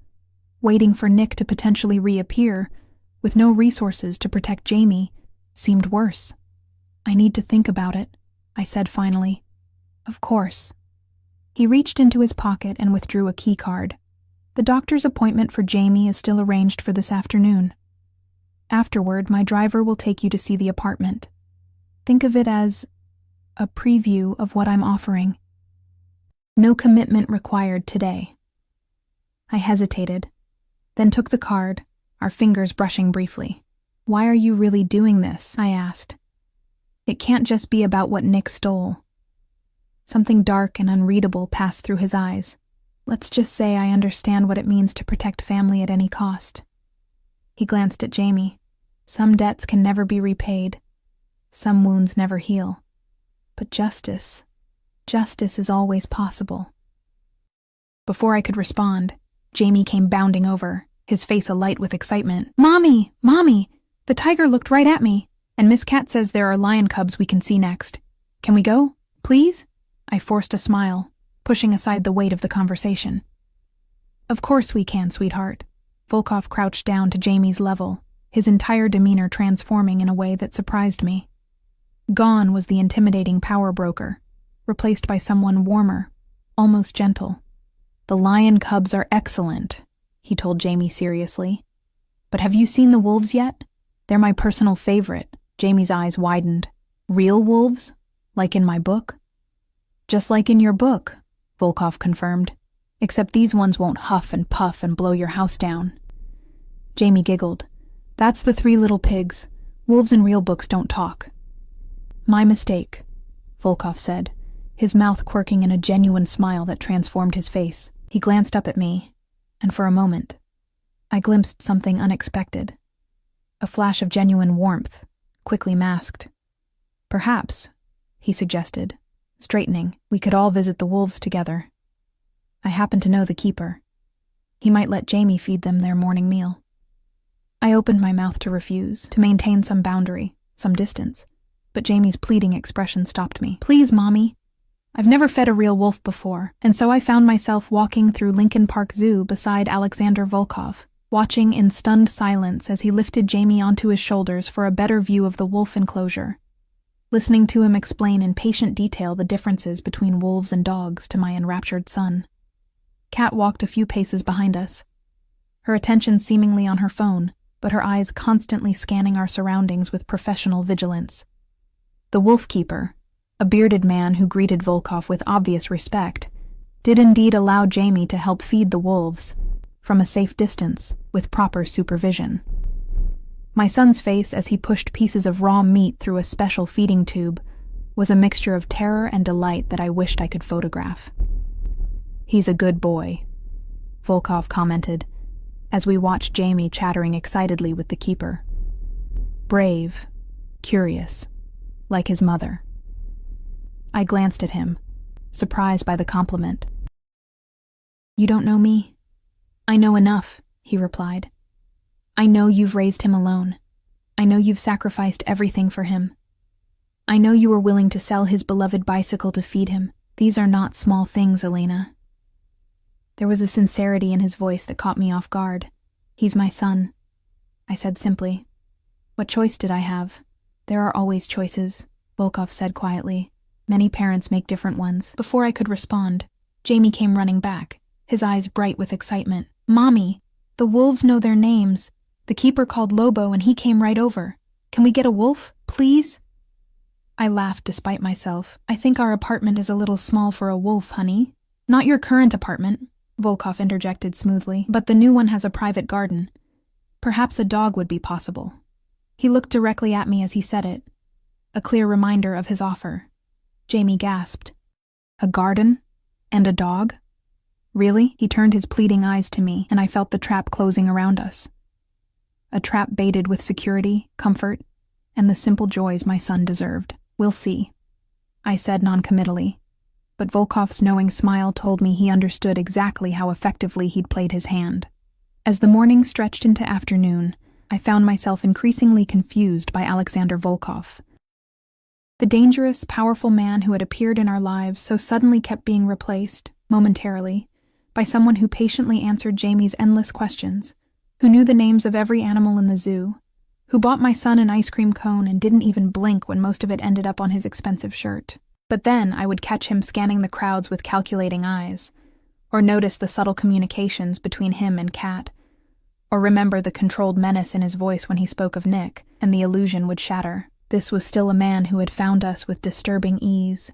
waiting for Nick to potentially reappear, with no resources to protect Jamie, seemed worse. "I need to think about it," I said finally. Of course. He reached into his pocket and withdrew a key card. The doctor's appointment for Jamie is still arranged for this afternoon. Afterward, my driver will take you to see the apartment. Think of it as a preview of what I'm offering. No commitment required today. I hesitated, then took the card, our fingers brushing briefly. Why are you really doing this? I asked. It can't just be about what Nick stole. Something dark and unreadable passed through his eyes. Let's just say I understand what it means to protect family at any cost. He glanced at Jamie. Some debts can never be repaid. Some wounds never heal. But justice is always possible. Before I could respond, Jamie came bounding over, his face alight with excitement. Mommy! Mommy! The tiger looked right at me, and Miss Cat says there are lion cubs we can see next. Can we go, please? I forced a smile, pushing aside the weight of the conversation. Of course we can, sweetheart. Volkov crouched down to Jamie's level, his entire demeanor transforming in a way that surprised me. Gone was the intimidating power broker, replaced by someone warmer, almost gentle. The lion cubs are excellent, he told Jamie seriously. But have you seen the wolves yet? They're my personal favorite. Jamie's eyes widened. Real wolves? Like in my book? Just like in your book, Volkov confirmed. Except these ones won't huff and puff and blow your house down. Jamie giggled. That's the three little pigs. Wolves in real books don't talk. My mistake, Volkov said, his mouth quirking in a genuine smile that transformed his face. He glanced up at me, and for a moment, I glimpsed something unexpected. A flash of genuine warmth, quickly masked. Perhaps, he suggested, straightening, we could all visit the wolves together. I happen to know the keeper. He might let Jamie feed them their morning meal. I opened my mouth to refuse, to maintain some boundary, some distance, but Jamie's pleading expression stopped me. Please, Mommy. I've never fed a real wolf before, and so I found myself walking through Lincoln Park Zoo beside Alexander Volkov, watching in stunned silence as he lifted Jamie onto his shoulders for a better view of the wolf enclosure, listening to him explain in patient detail the differences between wolves and dogs to my enraptured son. Kat walked a few paces behind us, her attention seemingly on her phone, but her eyes constantly scanning our surroundings with professional vigilance. The wolf keeper, a bearded man who greeted Volkov with obvious respect, did indeed allow Jamie to help feed the wolves, from a safe distance, with proper supervision. My son's face as he pushed pieces of raw meat through a special feeding tube was a mixture of terror and delight that I wished I could photograph. He's a good boy, Volkov commented, as we watched Jamie chattering excitedly with the keeper. Brave, curious, like his mother. I glanced at him, surprised by the compliment. You don't know me? I know enough, he replied. I know you've raised him alone. I know you've sacrificed everything for him. I know you were willing to sell his beloved bicycle to feed him. These are not small things, Elena. There was a sincerity in his voice that caught me off guard. He's my son, I said simply. What choice did I have? There are always choices, Volkov said quietly. Many parents make different ones. Before I could respond, Jamie came running back, his eyes bright with excitement. Mommy, the wolves know their names. The keeper called Lobo and he came right over. Can we get a wolf, please? I laughed despite myself. I think our apartment is a little small for a wolf, honey. Not your current apartment, Volkov interjected smoothly, but the new one has a private garden. Perhaps a dog would be possible. He looked directly at me as he said it, a clear reminder of his offer. Jamie gasped. A garden? And a dog? Really? He turned his pleading eyes to me, and I felt the trap closing around us. A trap baited with security, comfort, and the simple joys my son deserved. We'll see, I said noncommittally, but Volkov's knowing smile told me he understood exactly how effectively he'd played his hand. As the morning stretched into afternoon, I found myself increasingly confused by Alexander Volkov. The dangerous, powerful man who had appeared in our lives so suddenly kept being replaced, momentarily, by someone who patiently answered Jamie's endless questions, who knew the names of every animal in the zoo, who bought my son an ice cream cone and didn't even blink when most of it ended up on his expensive shirt. But then I would catch him scanning the crowds with calculating eyes, or notice the subtle communications between him and Kat, or remember the controlled menace in his voice when he spoke of Nick, and the illusion would shatter. This was still a man who had found us with disturbing ease,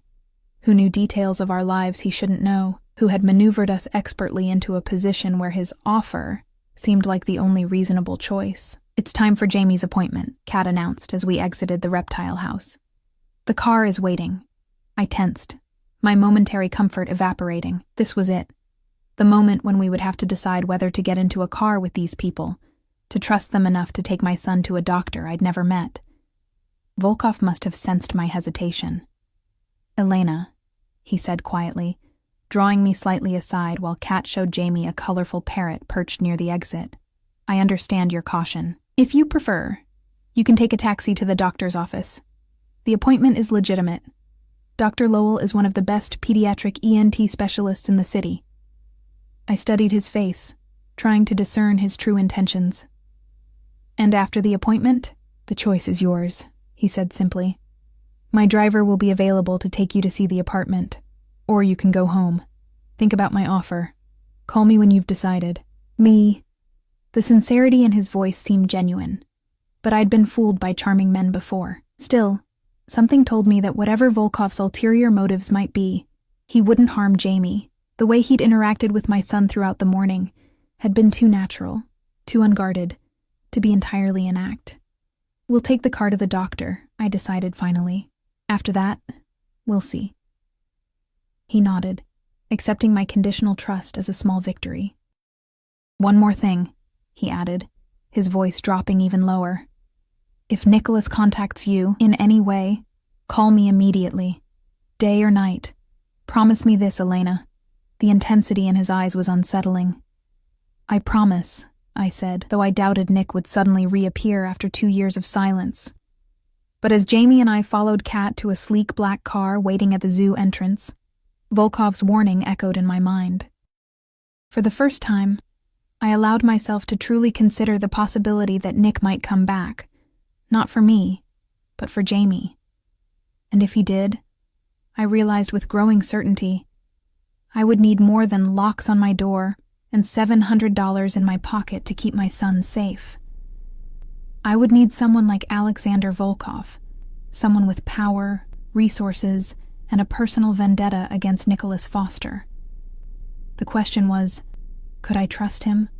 who knew details of our lives he shouldn't know, who had maneuvered us expertly into a position where his offer seemed like the only reasonable choice. "It's time for Jamie's appointment," Kat announced as we exited the reptile house. "The car is waiting." I tensed, my momentary comfort evaporating. This was it. The moment when we would have to decide whether to get into a car with these people, to trust them enough to take my son to a doctor I'd never met. Volkov must have sensed my hesitation. "Elena," he said quietly, drawing me slightly aside while Kat showed Jamie a colorful parrot perched near the exit. "I understand your caution. If you prefer, you can take a taxi to the doctor's office. The appointment is legitimate. Dr. Lowell is one of the best pediatric ENT specialists in the city." I studied his face, trying to discern his true intentions. "And after the appointment, the choice is yours," he said simply. "My driver will be available to take you to see the apartment, or you can go home. Think about my offer. Call me when you've decided." "Me." The sincerity in his voice seemed genuine, but I'd been fooled by charming men before. Still, something told me that whatever Volkov's ulterior motives might be, he wouldn't harm Jamie. The way he'd interacted with my son throughout the morning had been too natural, too unguarded, to be entirely in act. "We'll take the car to the doctor," I decided finally. "After that, we'll see." He nodded, accepting my conditional trust as a small victory. "One more thing," he added, his voice dropping even lower. "If Nicholas contacts you in any way, call me immediately, day or night. Promise me this, Elena." The intensity in his eyes was unsettling. "I promise," I said, though I doubted Nick would suddenly reappear after 2 years of silence. But as Jamie and I followed Kat to a sleek black car waiting at the zoo entrance, Volkov's warning echoed in my mind. For the first time, I allowed myself to truly consider the possibility that Nick might come back, not for me, but for Jamie. And if he did, I realized with growing certainty, I would need more than locks on my door and $700 in my pocket to keep my son safe. I would need someone like Alexander Volkov, someone with power, resources, and a personal vendetta against Nicholas Foster. The question was, could I trust him?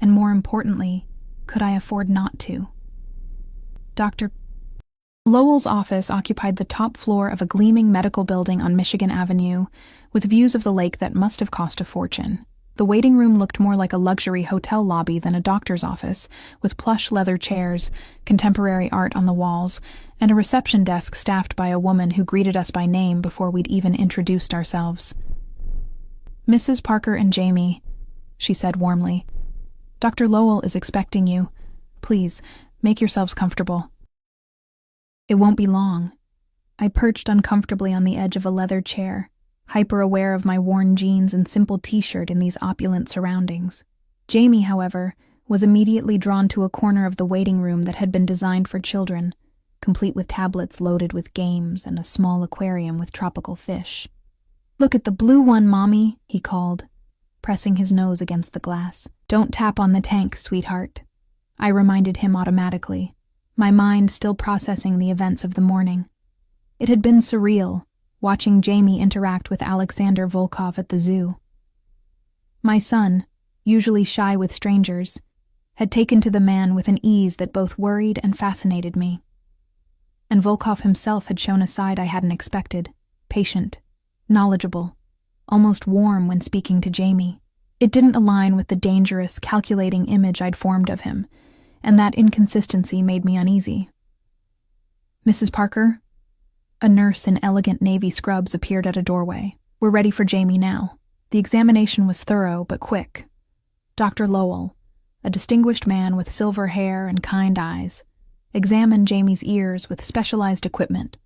And more importantly, could I afford not to? Dr. Lowell's office occupied the top floor of a gleaming medical building on Michigan Avenue, with views of the lake that must have cost a fortune. The waiting room looked more like a luxury hotel lobby than a doctor's office, with plush leather chairs, contemporary art on the walls, and a reception desk staffed by a woman who greeted us by name before we'd even introduced ourselves. "Mrs. Parker and Jamie," she said warmly. "Dr. Lowell is expecting you. Please, make yourselves comfortable." It won't be long. I perched uncomfortably on the edge of a leather chair, hyper-aware of my worn jeans and simple t-shirt in these opulent surroundings. Jamie, however, was immediately drawn to a corner of the waiting room that had been designed for children, complete with tablets loaded with games and a small aquarium with tropical fish. "Look at the blue one, Mommy," he called, pressing his nose against the glass. "Don't tap on the tank, sweetheart," I reminded him automatically, my mind still processing the events of the morning. It had been surreal, watching Jamie interact with Alexander Volkov at the zoo. My son, usually shy with strangers, had taken to the man with an ease that both worried and fascinated me. And Volkov himself had shown a side I hadn't expected, patient, knowledgeable, almost warm when speaking to Jamie. It didn't align with the dangerous, calculating image I'd formed of him, and that inconsistency made me uneasy. "Mrs. Parker?" A nurse in elegant navy scrubs appeared at a doorway. "We're ready for Jamie now." The examination was thorough but quick. Dr. Lowell, a distinguished man with silver hair and kind eyes, examined Jamie's ears with specialized equipment,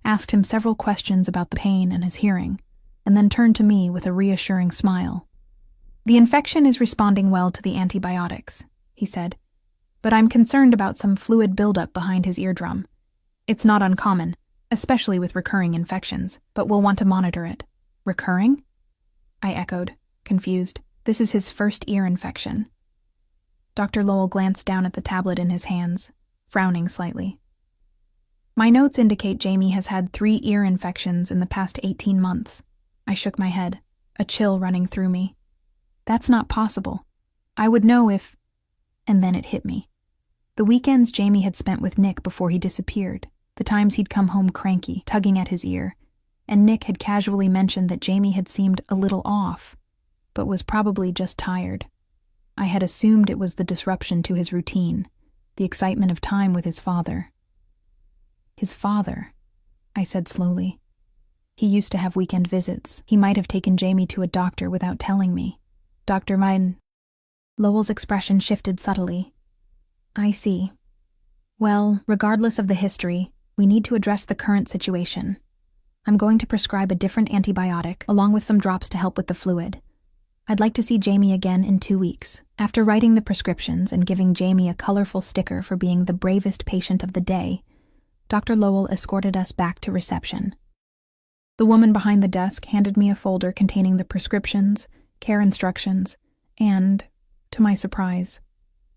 asked him several questions about the pain and his hearing, and then turned to me with a reassuring smile. "The infection is responding well to the antibiotics," he said, "but I'm concerned about some fluid buildup behind his eardrum. It's not uncommon, especially with recurring infections, but we'll want to monitor it. Recurring? I echoed, confused. This is his first ear infection. Dr. Lowell glanced down at the tablet in his hands, frowning slightly. My notes indicate Jamie has had 3 ear infections in the past 18 months. I shook my head, a chill running through me. That's not possible. I would know if... And then it hit me. The weekends Jamie had spent with Nick before he disappeared, the times he'd come home cranky, tugging at his ear, and Nick had casually mentioned that Jamie had seemed a little off, but was probably just tired. I had assumed it was the disruption to his routine, the excitement of time with his father. His father, I said slowly. He used to have weekend visits. He might have taken Jamie to a doctor without telling me. Dr. Mine. Lowell's expression shifted subtly. I see. Well, regardless of the history, we need to address the current situation. I'm going to prescribe a different antibiotic, along with some drops to help with the fluid. I'd like to see Jamie again in 2 weeks. After writing the prescriptions and giving Jamie a colorful sticker for being the bravest patient of the day, Dr. Lowell escorted us back to reception. The woman behind the desk handed me a folder containing the prescriptions, care instructions, and, to my surprise,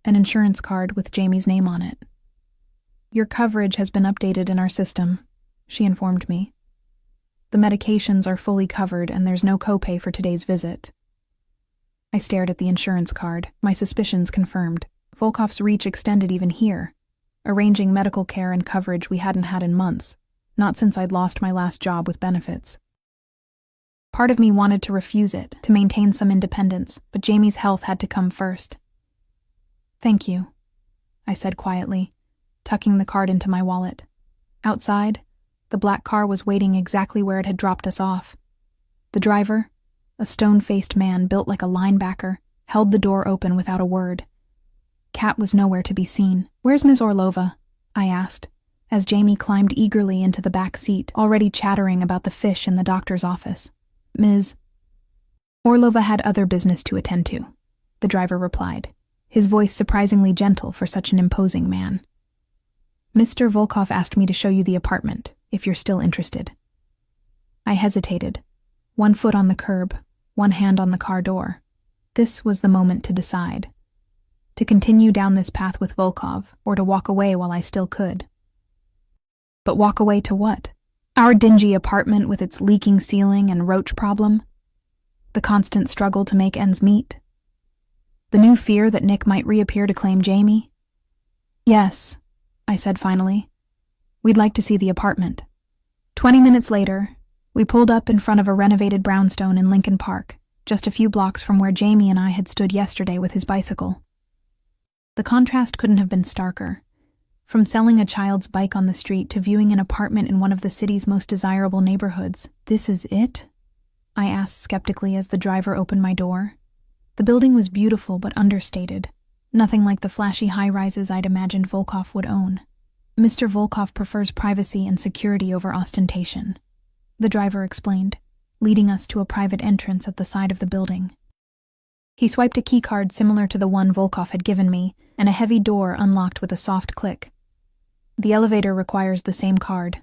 an insurance card with Jamie's name on it. Your coverage has been updated in our system, she informed me. The medications are fully covered and there's no copay for today's visit. I stared at the insurance card, my suspicions confirmed. Volkov's reach extended even here, arranging medical care and coverage we hadn't had in months, not since I'd lost my last job with benefits. Part of me wanted to refuse it, to maintain some independence, but Jamie's health had to come first. Thank you, I said quietly, tucking the card into my wallet. Outside, the black car was waiting exactly where it had dropped us off. The driver, a stone-faced man built like a linebacker, held the door open without a word. Kat was nowhere to be seen. Where's Ms. Orlova? I asked, as Jamie climbed eagerly into the back seat, already chattering about the fish in the doctor's office. Ms. Orlova had other business to attend to, the driver replied, his voice surprisingly gentle for such an imposing man. Mr. Volkov asked me to show you the apartment, if you're still interested. I hesitated, one foot on the curb, one hand on the car door. This was the moment to decide. To continue down this path with Volkov, or to walk away while I still could. But walk away to what? Our dingy apartment with its leaking ceiling and roach problem? The constant struggle to make ends meet? The new fear that Nick might reappear to claim Jamie? Yes, I said finally. We'd like to see the apartment. 20 minutes later, we pulled up in front of a renovated brownstone in Lincoln Park, just a few blocks from where Jamie and I had stood yesterday with his bicycle. The contrast couldn't have been starker. From selling a child's bike on the street to viewing an apartment in one of the city's most desirable neighborhoods. This is it? I asked skeptically as the driver opened my door. The building was beautiful but understated. Nothing like the flashy high-rises I'd imagined Volkov would own. Mr. Volkov prefers privacy and security over ostentation, the driver explained, leading us to a private entrance at the side of the building. He swiped a keycard similar to the one Volkov had given me, and a heavy door unlocked with a soft click. The elevator requires the same card.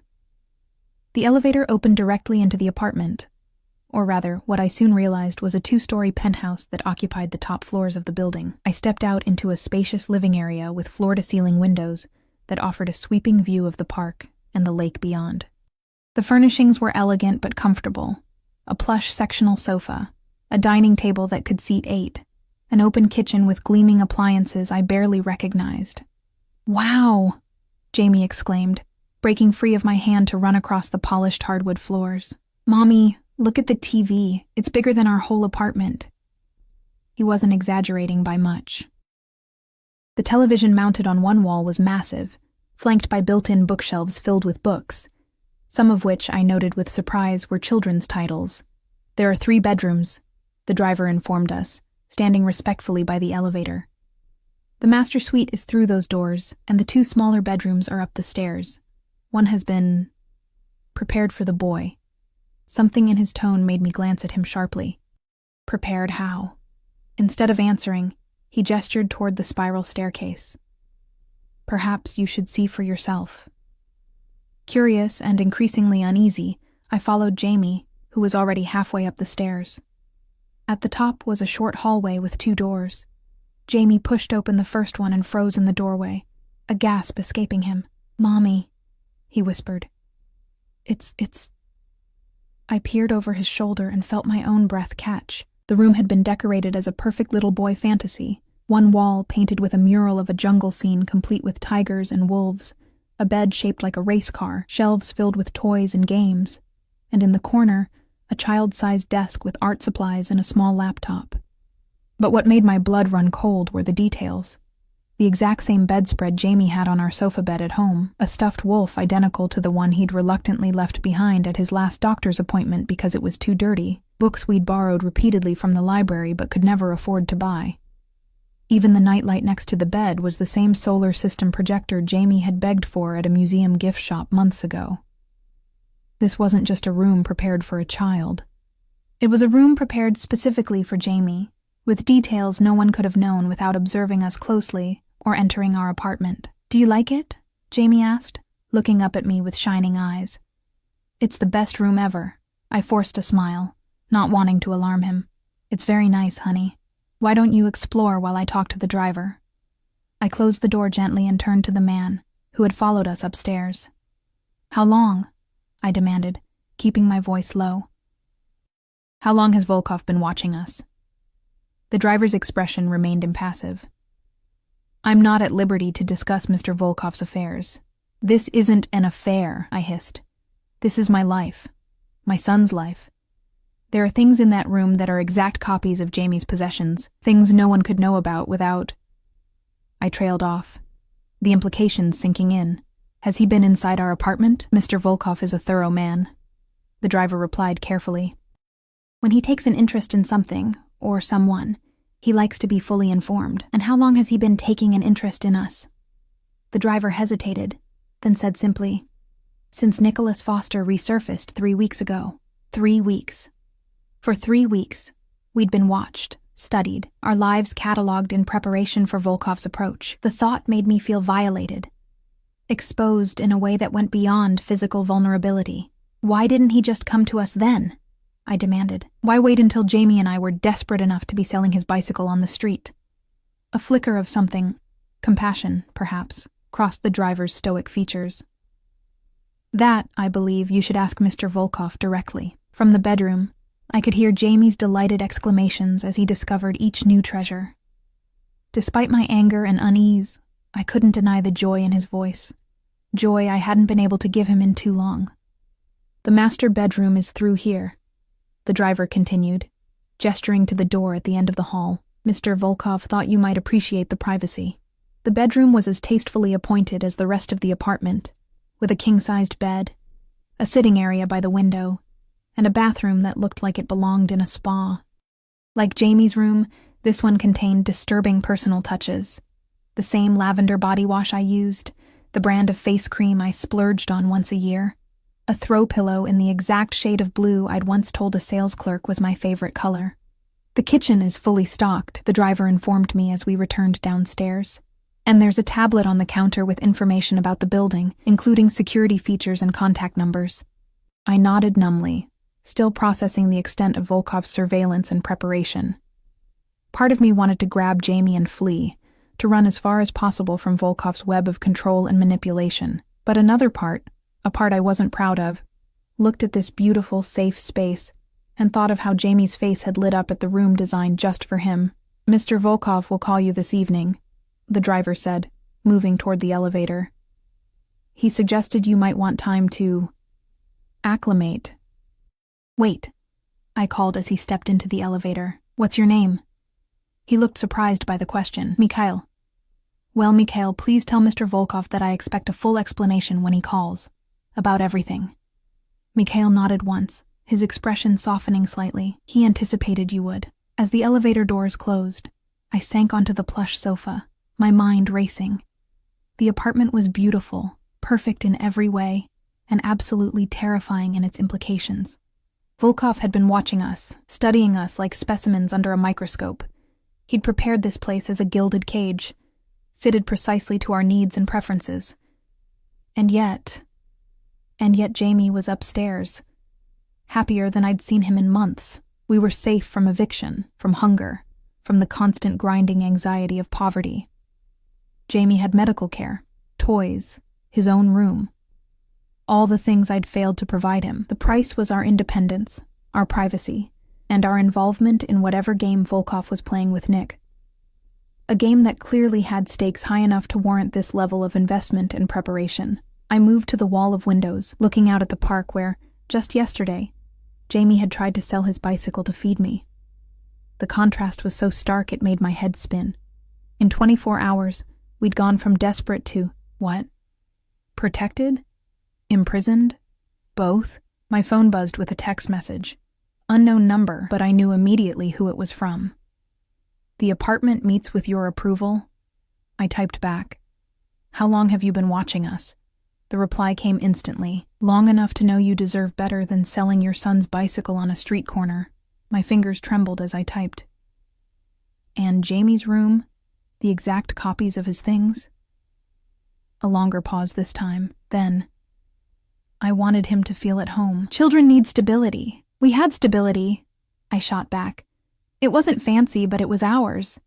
The elevator opened directly into the apartment, or rather, what I soon realized was a 2-story penthouse that occupied the top floors of the building. I stepped out into a spacious living area with floor-to-ceiling windows that offered a sweeping view of the park and the lake beyond. The furnishings were elegant but comfortable. A plush sectional sofa, a dining table that could seat 8, an open kitchen with gleaming appliances I barely recognized. Wow! Jamie exclaimed, breaking free of my hand to run across the polished hardwood floors. Mommy, look at the TV. It's bigger than our whole apartment. He wasn't exaggerating by much. The television mounted on one wall was massive, flanked by built-in bookshelves filled with books, some of which I noted with surprise were children's titles. There are 3 bedrooms, the driver informed us, standing respectfully by the elevator. The master suite is through those doors, and the 2 smaller bedrooms are up the stairs. One has been prepared for the boy. Something in his tone made me glance at him sharply. Prepared how? Instead of answering, he gestured toward the spiral staircase. Perhaps you should see for yourself. Curious and increasingly uneasy, I followed Jamie, who was already halfway up the stairs. At the top was a short hallway with 2 doors. Jamie pushed open the first one and froze in the doorway, a gasp escaping him. "Mommy," he whispered. It's... I peered over his shoulder and felt my own breath catch. The room had been decorated as a perfect little boy fantasy. One wall painted with a mural of a jungle scene complete with tigers and wolves, a bed shaped like a race car, shelves filled with toys and games, and in the corner, a child-sized desk with art supplies and a small laptop. But what made my blood run cold were the details. The exact same bedspread Jamie had on our sofa bed at home, a stuffed wolf identical to the one he'd reluctantly left behind at his last doctor's appointment because it was too dirty, books we'd borrowed repeatedly from the library but could never afford to buy. Even the nightlight next to the bed was the same solar system projector Jamie had begged for at a museum gift shop months ago. This wasn't just a room prepared for a child. It was a room prepared specifically for Jamie, with details no one could have known without observing us closely or entering our apartment. "Do you like it?" Jamie asked, looking up at me with shining eyes. "It's the best room ever." I forced a smile, not wanting to alarm him. "It's very nice, honey. Why don't you explore while I talk to the driver?" I closed the door gently and turned to the man, who had followed us upstairs. "How long?" I demanded, keeping my voice low. "How long has Volkov been watching us?" The driver's expression remained impassive. "I'm not at liberty to discuss Mr. Volkov's affairs." "This isn't an affair," I hissed. "This is my life. My son's life. There are things in that room that are exact copies of Jamie's possessions, things no one could know about without—" I trailed off, the implications sinking in. "Has he been inside our apartment?" "Mr. Volkov is a thorough man," the driver replied carefully. "When he takes an interest in something, or someone, he likes to be fully informed." "And how long has he been taking an interest in us?" The driver hesitated, then said simply, "Since Nicholas Foster resurfaced 3 weeks ago." 3 weeks. For 3 weeks, we'd been watched, studied, our lives catalogued in preparation for Volkov's approach. The thought made me feel violated, exposed in a way that went beyond physical vulnerability. "Why didn't he just come to us then?" I demanded. "Why wait until Jamie and I were desperate enough to be selling his bicycle on the street?" A flicker of something, compassion, perhaps, crossed the driver's stoic features. "That, I believe, you should ask Mr. Volkov directly." From the bedroom, I could hear Jamie's delighted exclamations as he discovered each new treasure. Despite my anger and unease, I couldn't deny the joy in his voice, joy I hadn't been able to give him in too long. "The master bedroom is through here," the driver continued, gesturing to the door at the end of the hall. "Mr. Volkov thought you might appreciate the privacy." The bedroom was as tastefully appointed as the rest of the apartment, with a king-sized bed, a sitting area by the window, and a bathroom that looked like it belonged in a spa. Like Jamie's room, this one contained disturbing personal touches. The same lavender body wash I used, the brand of face cream I splurged on once a year, a throw pillow in the exact shade of blue I'd once told a sales clerk was my favorite color. "The kitchen is fully stocked," the driver informed me as we returned downstairs. "And there's a tablet on the counter with information about the building, including security features and contact numbers." I nodded numbly, still processing the extent of Volkov's surveillance and preparation. Part of me wanted to grab Jamie and flee, to run as far as possible from Volkov's web of control and manipulation. But another part, a part I wasn't proud of, looked at this beautiful, safe space and thought of how Jamie's face had lit up at the room designed just for him. "Mr. Volkov will call you this evening," the driver said, moving toward the elevator. "He suggested you might want time to acclimate." "Wait," I called as he stepped into the elevator. "What's your name?" He looked surprised by the question. "Mikhail." "Well, Mikhail, please tell Mr. Volkov that I expect a full explanation when he calls. About everything." Mikhail nodded once, his expression softening slightly. "He anticipated you would." As the elevator doors closed, I sank onto the plush sofa, my mind racing. The apartment was beautiful, perfect in every way, and absolutely terrifying in its implications. Volkov had been watching us, studying us like specimens under a microscope. He'd prepared this place as a gilded cage, fitted precisely to our needs and preferences. And yet, And yet Jamie was upstairs, happier than I'd seen him in months. We were safe from eviction, from hunger, from the constant grinding anxiety of poverty. Jamie had medical care, toys, his own room. All the things I'd failed to provide him. The price was our independence, our privacy, and our involvement in whatever game Volkov was playing with Nick. A game that clearly had stakes high enough to warrant this level of investment and preparation. I moved to the wall of windows, looking out at the park where, just yesterday, Jamie had tried to sell his bicycle to feed me. The contrast was so stark it made my head spin. In 24 hours, we'd gone from desperate to, what? Protected? Imprisoned? Both? My phone buzzed with a text message. Unknown number, but I knew immediately who it was from. The apartment meets with your approval? I typed back. How long have you been watching us? The reply came instantly. Long enough to know you deserve better than selling your son's bicycle on a street corner. My fingers trembled as I typed. And Jamie's room? The exact copies of his things? A longer pause this time. Then, I wanted him to feel at home. Children need stability. We had stability, I shot back. It wasn't fancy, but it was ours.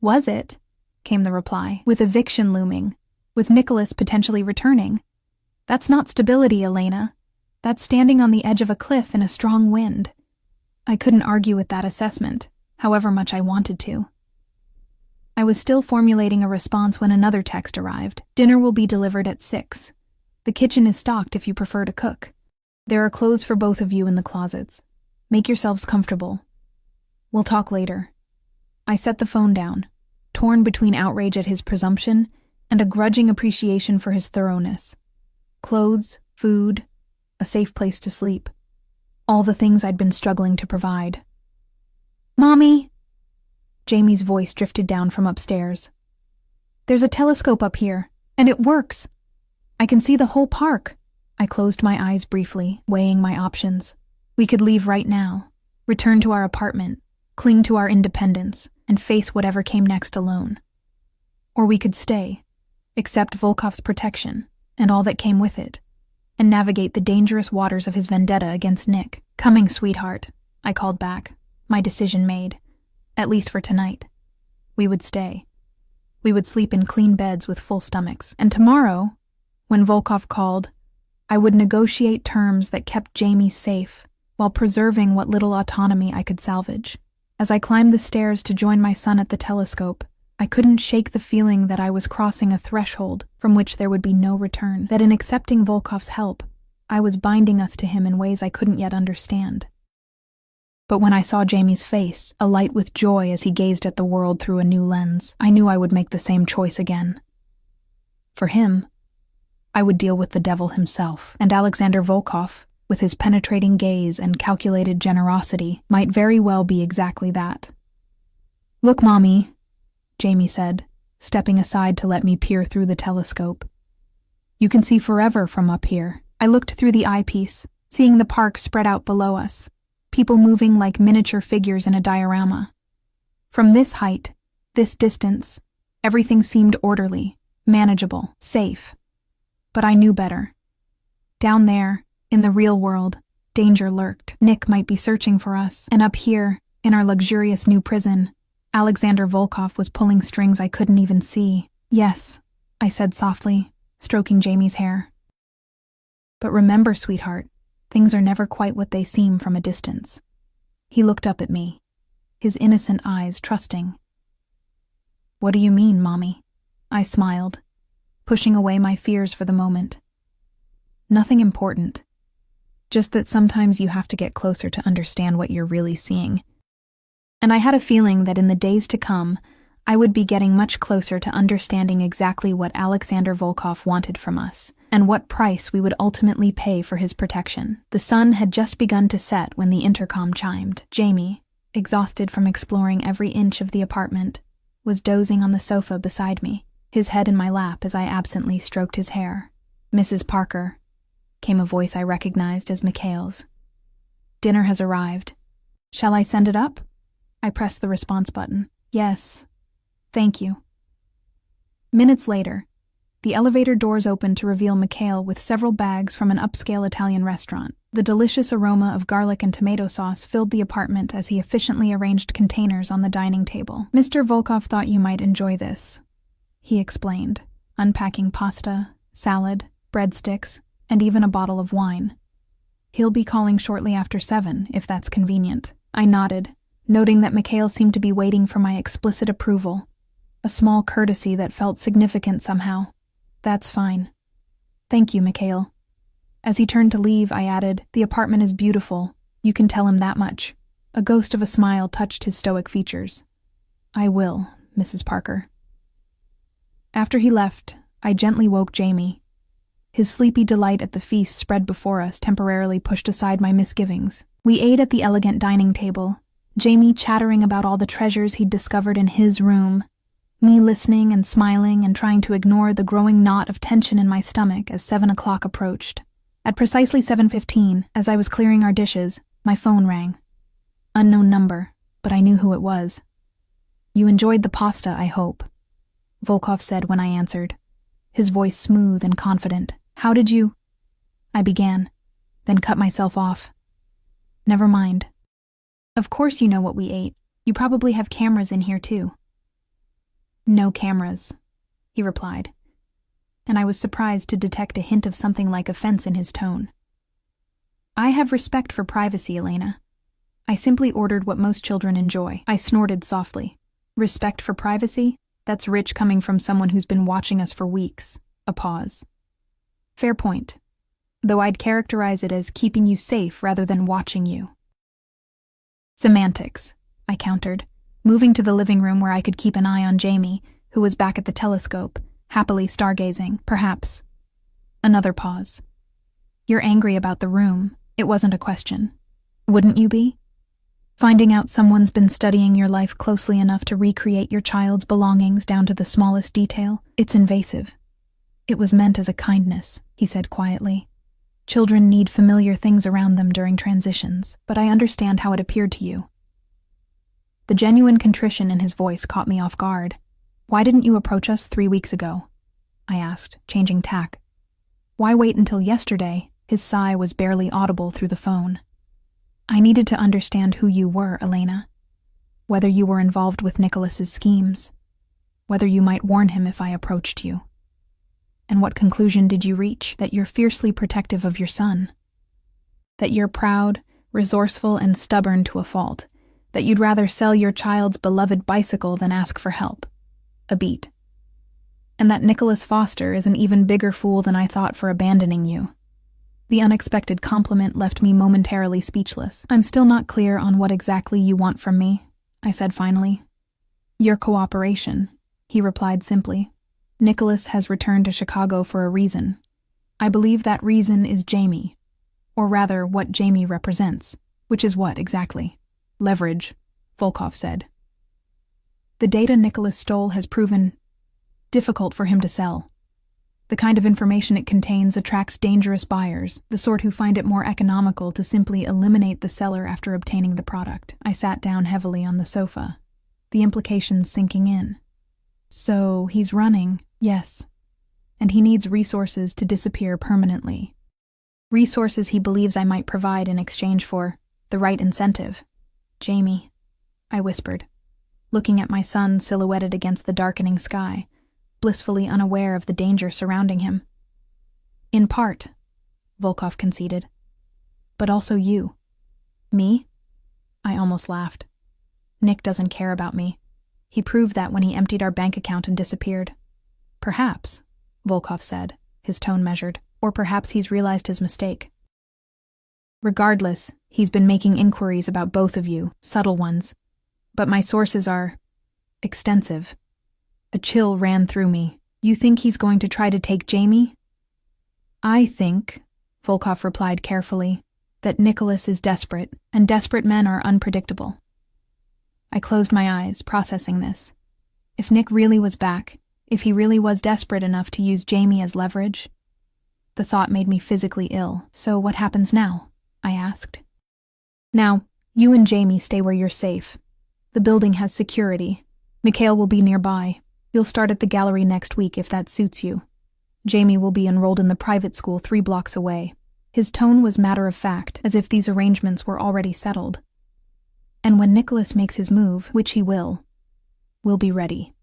Was it? Came the reply, with eviction looming, with Nicholas potentially returning. That's not stability, Elena. That's standing on the edge of a cliff in a strong wind. I couldn't argue with that assessment, however much I wanted to. I was still formulating a response when another text arrived. Dinner will be delivered at 6. The kitchen is stocked if you prefer to cook. There are clothes for both of you in the closets. Make yourselves comfortable. We'll talk later. I set the phone down, torn between outrage at his presumption and a grudging appreciation for his thoroughness. Clothes, food, a safe place to sleep. All the things I'd been struggling to provide. Mommy! Jamie's voice drifted down from upstairs. There's a telescope up here, and it works. I can see the whole park. I closed my eyes briefly, weighing my options. We could leave right now, return to our apartment, cling to our independence, and face whatever came next alone. Or we could stay, accept Volkov's protection, and all that came with it, and navigate the dangerous waters of his vendetta against Nick. Coming, sweetheart, I called back, my decision made, at least for tonight. We would stay. We would sleep in clean beds with full stomachs, and tomorrow, when Volkov called, I would negotiate terms that kept Jamie safe while preserving what little autonomy I could salvage. As I climbed the stairs to join my son at the telescope, I couldn't shake the feeling that I was crossing a threshold from which there would be no return, that in accepting Volkov's help, I was binding us to him in ways I couldn't yet understand. But when I saw Jamie's face, alight with joy as he gazed at the world through a new lens, I knew I would make the same choice again. For him, I would deal with the devil himself, and Alexander Volkov, with his penetrating gaze and calculated generosity, might very well be exactly that. Look, Mommy, Jamie said, stepping aside to let me peer through the telescope. You can see forever from up here. I looked through the eyepiece, seeing the park spread out below us, people moving like miniature figures in a diorama. From this height, this distance, everything seemed orderly, manageable, safe. But I knew better. Down there, in the real world, danger lurked. Nick might be searching for us, and up here, in our luxurious new prison, Alexander Volkov was pulling strings I couldn't even see. Yes, I said softly, stroking Jamie's hair. But remember, sweetheart, things are never quite what they seem from a distance. He looked up at me, his innocent eyes trusting. What do you mean, Mommy? I smiled, pushing away my fears for the moment. Nothing important. Just that sometimes you have to get closer to understand what you're really seeing. And I had a feeling that in the days to come, I would be getting much closer to understanding exactly what Alexander Volkov wanted from us, and what price we would ultimately pay for his protection. The sun had just begun to set when the intercom chimed. Jamie, exhausted from exploring every inch of the apartment, was dozing on the sofa beside me, his head in my lap as I absently stroked his hair. Mrs. Parker, came a voice I recognized as Mikhail's. Dinner has arrived. Shall I send it up? I pressed the response button. Yes. Thank you. Minutes later, The elevator doors opened to reveal Mikhail with several bags from an upscale Italian restaurant. The delicious aroma of garlic and tomato sauce filled the apartment as he efficiently arranged containers on the dining table. "Mr. Volkov thought you might enjoy this," he explained, unpacking pasta, salad, breadsticks, and even a bottle of wine. "He'll be calling shortly after 7, if that's convenient." I nodded, noting that Mikhail seemed to be waiting for my explicit approval, a small courtesy that felt significant somehow. "That's fine. Thank you, Mikhail." As he turned to leave, I added, "The apartment is beautiful. You can tell him that much." A ghost of a smile touched his stoic features. "I will, Mrs. Parker." After he left, I gently woke Jamie. His sleepy delight at the feast spread before us temporarily pushed aside my misgivings. We ate at the elegant dining table, Jamie chattering about all the treasures he'd discovered in his room, me listening and smiling and trying to ignore the growing knot of tension in my stomach as 7 o'clock approached. At precisely 7:15, as I was clearing our dishes, my phone rang. Unknown number, but I knew who it was. "You enjoyed the pasta, I hope," Volkov said when I answered, his voice smooth and confident. "How did you—" I began, then cut myself off. "Never mind. Of course you know what we ate. You probably have cameras in here too." "No cameras," he replied, and I was surprised to detect a hint of something like offense in his tone. "I have respect for privacy, Elena. I simply ordered what most children enjoy." I snorted softly. "Respect for privacy? That's rich coming from someone who's been watching us for weeks." A pause. "Fair point, though I'd characterize it as keeping you safe rather than watching you." "Semantics," I countered, moving to the living room where I could keep an eye on Jamie, who was back at the telescope, happily stargazing, perhaps. Another pause. "You're angry about the room. It wasn't a question. Wouldn't you be? Finding out someone's been studying your life closely enough to recreate your child's belongings down to the smallest detail, it's invasive." "It was meant as a kindness," he said quietly. "Children need familiar things around them during transitions, but I understand how it appeared to you." The genuine contrition in his voice caught me off guard. "Why didn't you approach us 3 weeks ago?" I asked, changing tack. "Why wait until yesterday?" His sigh was barely audible through the phone. "I needed to understand who you were, Elena. Whether you were involved with Nicholas's schemes. Whether you might warn him if I approached you. And what conclusion did you reach? That you're fiercely protective of your son. That you're proud, resourceful, and stubborn to a fault. That you'd rather sell your child's beloved bicycle than ask for help. A beat. And that Nicholas Foster is an even bigger fool than I thought for abandoning you." The unexpected compliment left me momentarily speechless. "I'm still not clear on what exactly you want from me," I said finally. "Your cooperation," he replied simply. "Nicholas has returned to Chicago for a reason. I believe that reason is Jamie. Or rather, what Jamie represents. Which is what, exactly?" "Leverage," Volkov said. "The data Nicholas stole has proven difficult for him to sell. The kind of information it contains attracts dangerous buyers, the sort who find it more economical to simply eliminate the seller after obtaining the product." I sat down heavily on the sofa, the implications sinking in. "So, he's running." "Yes. And he needs resources to disappear permanently. Resources he believes I might provide in exchange for the right incentive." "Jamie," I whispered, looking at my son silhouetted against the darkening sky, blissfully unaware of the danger surrounding him. "In part," Volkov conceded. "But also you." "Me?" I almost laughed. "Nick doesn't care about me. He proved that when he emptied our bank account and disappeared." "Perhaps," Volkov said, his tone measured. "Or perhaps he's realized his mistake. Regardless, he's been making inquiries about both of you, subtle ones. But my sources are extensive." A chill ran through me. "You think he's going to try to take Jamie?" "I think," Volkov replied carefully, "that Nicholas is desperate, and desperate men are unpredictable." I closed my eyes, processing this. If Nick really was back, if he really was desperate enough to use Jamie as leverage? The thought made me physically ill. "So what happens now?" I asked. "Now, you and Jamie stay where you're safe. The building has security. Mikhail will be nearby. You'll start at the gallery next week if that suits you." Jamie will be enrolled in the private school 3 blocks away. His tone was matter-of-fact, as if these arrangements were already settled. And when Nicholas makes his move, which he will, we'll be ready.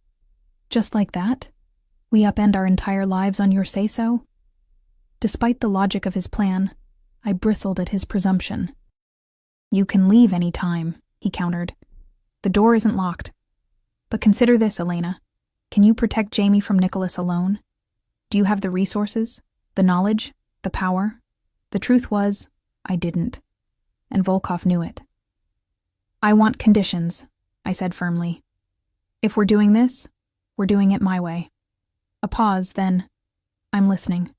Just like that? We upend our entire lives on your say-so? Despite the logic of his plan, I bristled at his presumption. You can leave any time, he countered. The door isn't locked. But consider this, Elena. Can you protect Jamie from Nicholas alone? Do you have the resources, the knowledge, the power? The truth was, I didn't. And Volkov knew it. I want conditions, I said firmly. If we're doing this, we're doing it my way. A pause, then, I'm listening.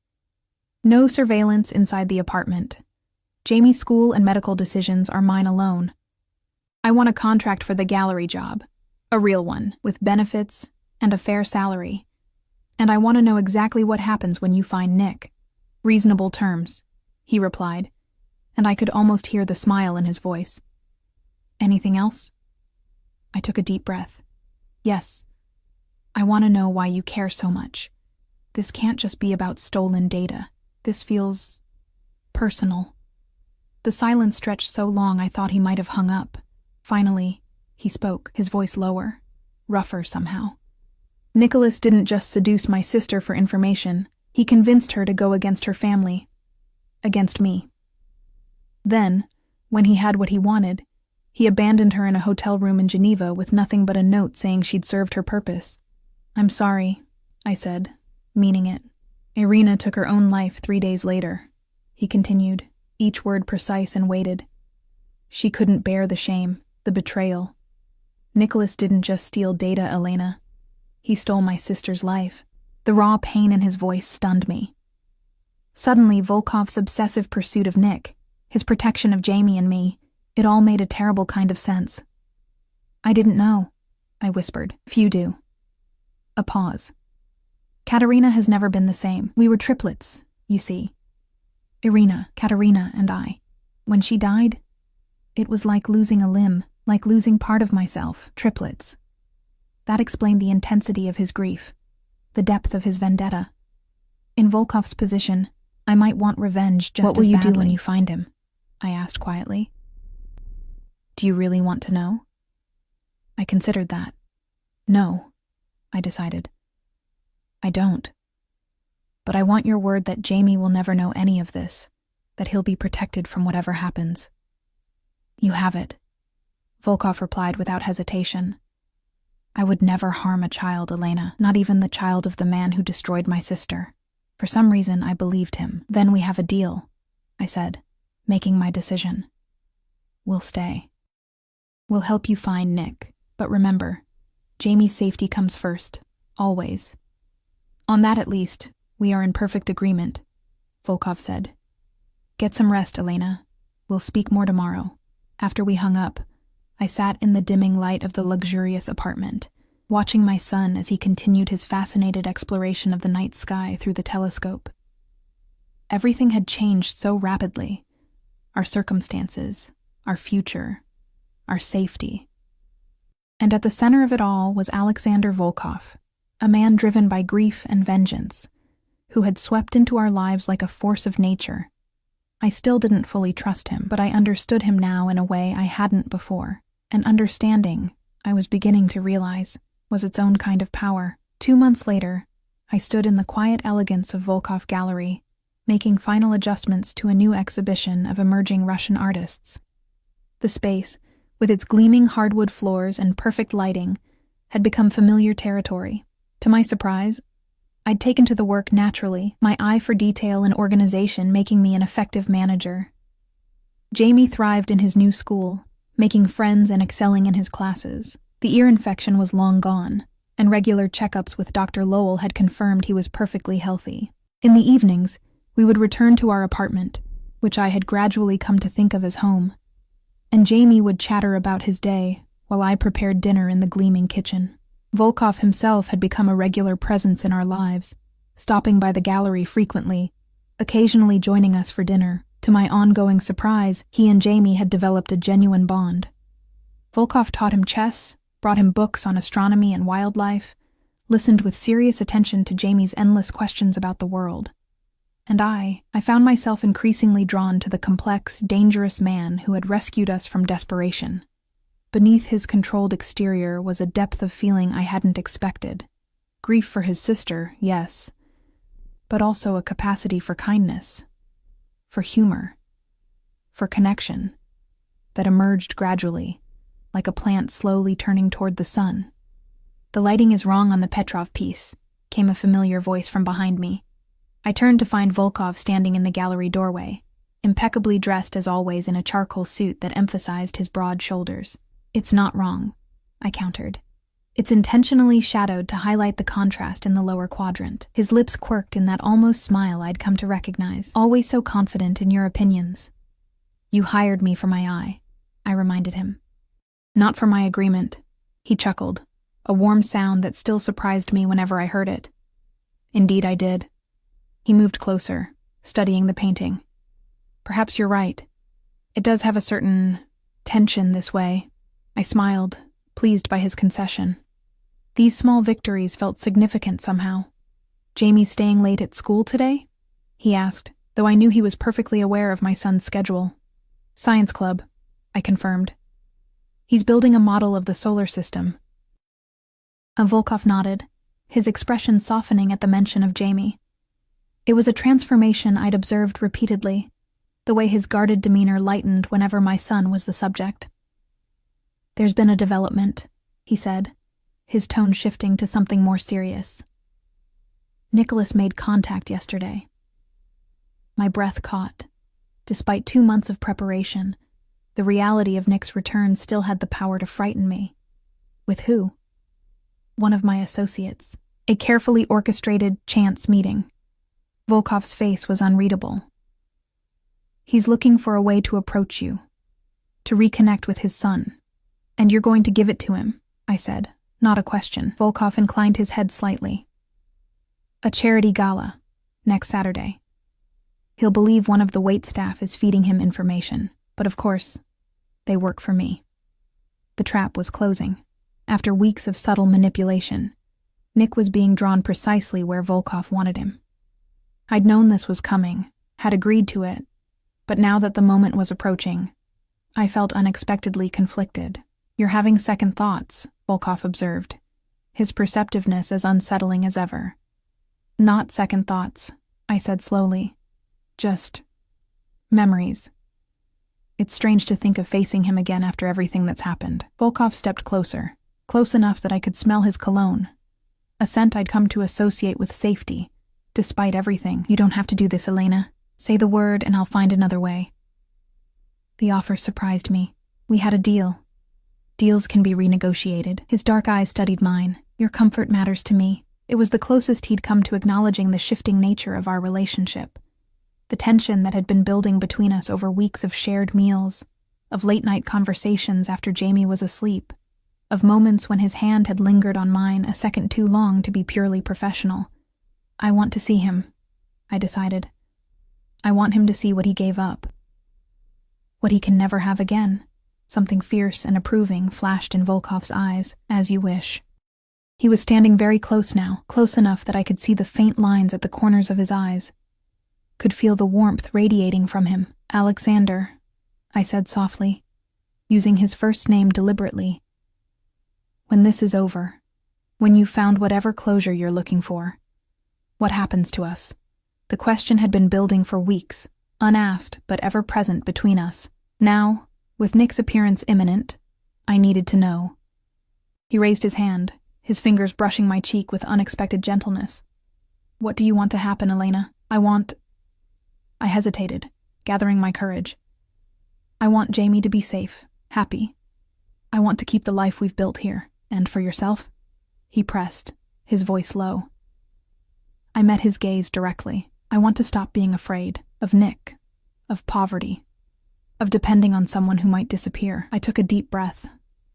No surveillance inside the apartment. Jamie's school and medical decisions are mine alone. I want a contract for the gallery job, a real one, with benefits and a fair salary. And I want to know exactly what happens when you find Nick. Reasonable terms, he replied, and I could almost hear the smile in his voice. Anything else? I took a deep breath. Yes. I want to know why you care so much. This can't just be about stolen data. This feels personal. The silence stretched so long I thought he might have hung up. Finally, he spoke, his voice lower, rougher somehow. Nicholas didn't just seduce my sister for information. He convinced her to go against her family. Against me. Then, when he had what he wanted, he abandoned her in a hotel room in Geneva with nothing but a note saying she'd served her purpose. I'm sorry, I said, meaning it. Irina took her own life 3 days later, he continued, each word precise and weighted. She couldn't bear the shame, the betrayal. Nicholas didn't just steal data, Elena. He stole my sister's life. The raw pain in his voice stunned me. Suddenly, Volkov's obsessive pursuit of Nick, his protection of Jamie and me, it all made a terrible kind of sense. I didn't know, I whispered. Few do. A pause. Katerina has never been the same. We were triplets, you see. Irina, Katerina, and I. When she died, it was like losing a limb, like losing part of myself, triplets. That explained the intensity of his grief, the depth of his vendetta. In Volkov's position, I might want revenge just as badly. What will you do when you find him? I asked quietly. Do you really want to know? I considered that. No, I decided. I don't. But I want your word that Jamie will never know any of this, that he'll be protected from whatever happens. You have it, Volkov replied without hesitation. I would never harm a child, Elena, not even the child of the man who destroyed my sister. For some reason, I believed him. Then we have a deal, I said, making my decision. We'll stay. We'll help you find Nick, but remember, Jamie's safety comes first, always. On that at least, we are in perfect agreement, Volkov said. Get some rest, Elena. We'll speak more tomorrow. After we hung up, I sat in the dimming light of the luxurious apartment, watching my son as he continued his fascinated exploration of the night sky through the telescope. Everything had changed so rapidly. Our circumstances, our future, our safety. And at the center of it all was Alexander Volkov, a man driven by grief and vengeance, who had swept into our lives like a force of nature. I still didn't fully trust him, but I understood him now in a way I hadn't before. And understanding, I was beginning to realize, was its own kind of power. 2 months later, I stood in the quiet elegance of Volkov Gallery, making final adjustments to a new exhibition of emerging Russian artists. The space, with its gleaming hardwood floors and perfect lighting, had become familiar territory. To my surprise, I'd taken to the work naturally, my eye for detail and organization making me an effective manager. Jamie thrived in his new school, making friends and excelling in his classes. The ear infection was long gone, and regular checkups with Dr. Lowell had confirmed he was perfectly healthy. In the evenings, we would return to our apartment, which I had gradually come to think of as home, and Jamie would chatter about his day while I prepared dinner in the gleaming kitchen. Volkov himself had become a regular presence in our lives, stopping by the gallery frequently, occasionally joining us for dinner. To my ongoing surprise, he and Jamie had developed a genuine bond. Volkov taught him chess, brought him books on astronomy and wildlife, listened with serious attention to Jamie's endless questions about the world. And I found myself increasingly drawn to the complex, dangerous man who had rescued us from desperation. Beneath his controlled exterior was a depth of feeling I hadn't expected. Grief for his sister, yes, but also a capacity for kindness, for humor, for connection, that emerged gradually, like a plant slowly turning toward the sun. "The lighting is wrong on the Petrov piece," came a familiar voice from behind me. I turned to find Volkov standing in the gallery doorway, impeccably dressed as always in a charcoal suit that emphasized his broad shoulders. "It's not wrong," I countered. "It's intentionally shadowed to highlight the contrast in the lower quadrant." His lips quirked in that almost smile I'd come to recognize. "Always so confident in your opinions." "You hired me for my eye," I reminded him. "Not for my agreement," he chuckled, a warm sound that still surprised me whenever I heard it. "Indeed I did." He moved closer, studying the painting. "Perhaps you're right. It does have a certain tension this way." I smiled, pleased by his concession. These small victories felt significant somehow. "Jamie staying late at school today?" he asked, though I knew he was perfectly aware of my son's schedule. "Science club," I confirmed. "He's building a model of the solar system." Volkov nodded, his expression softening at the mention of Jamie. It was a transformation I'd observed repeatedly, the way his guarded demeanor lightened whenever my son was the subject. "There's been a development," he said, his tone shifting to something more serious. "Nicholas made contact yesterday." My breath caught. Despite 2 months of preparation, the reality of Nick's return still had the power to frighten me. With who? One of my associates. A carefully orchestrated chance meeting. Volkov's face was unreadable. "He's looking for a way to approach you, to reconnect with his son. And you're going to give it to him," I said, not a question. Volkov inclined his head slightly. "A charity gala, next Saturday. He'll believe one of the waitstaff is feeding him information, but of course, they work for me." The trap was closing. After weeks of subtle manipulation, Nick was being drawn precisely where Volkov wanted him. I'd known this was coming, had agreed to it, but now that the moment was approaching, I felt unexpectedly conflicted. "You're having second thoughts," Volkov observed, his perceptiveness as unsettling as ever. "Not second thoughts," I said slowly. "Just memories. It's strange to think of facing him again after everything that's happened." Volkov stepped closer, close enough that I could smell his cologne, a scent I'd come to associate with safety, despite everything. "You don't have to do this, Elena. Say the word and I'll find another way." The offer surprised me. We had a deal. Deals can be renegotiated. His dark eyes studied mine. "Your comfort matters to me." It was the closest he'd come to acknowledging the shifting nature of our relationship. The tension that had been building between us over weeks of shared meals, of late-night conversations after Jamie was asleep, of moments when his hand had lingered on mine a second too long to be purely professional. "I want to see him," I decided. "I want him to see what he gave up. What he can never have again." Something fierce and approving flashed in Volkov's eyes. "As you wish." He was standing very close now, close enough that I could see the faint lines at the corners of his eyes, could feel the warmth radiating from him. "Alexander," I said softly, using his first name deliberately. "When this is over, when you've found whatever closure you're looking for, what happens to us?" The question had been building for weeks, unasked but ever present between us. Now, with Nick's appearance imminent, I needed to know. He raised his hand, his fingers brushing my cheek with unexpected gentleness. "What do you want to happen, Elena?" I hesitated, gathering my courage. "I want Jamie to be safe, happy. I want to keep the life we've built here. And for yourself?" He pressed, his voice low. I met his gaze directly. "I want to stop being afraid of Nick, of poverty, of depending on someone who might disappear." I took a deep breath.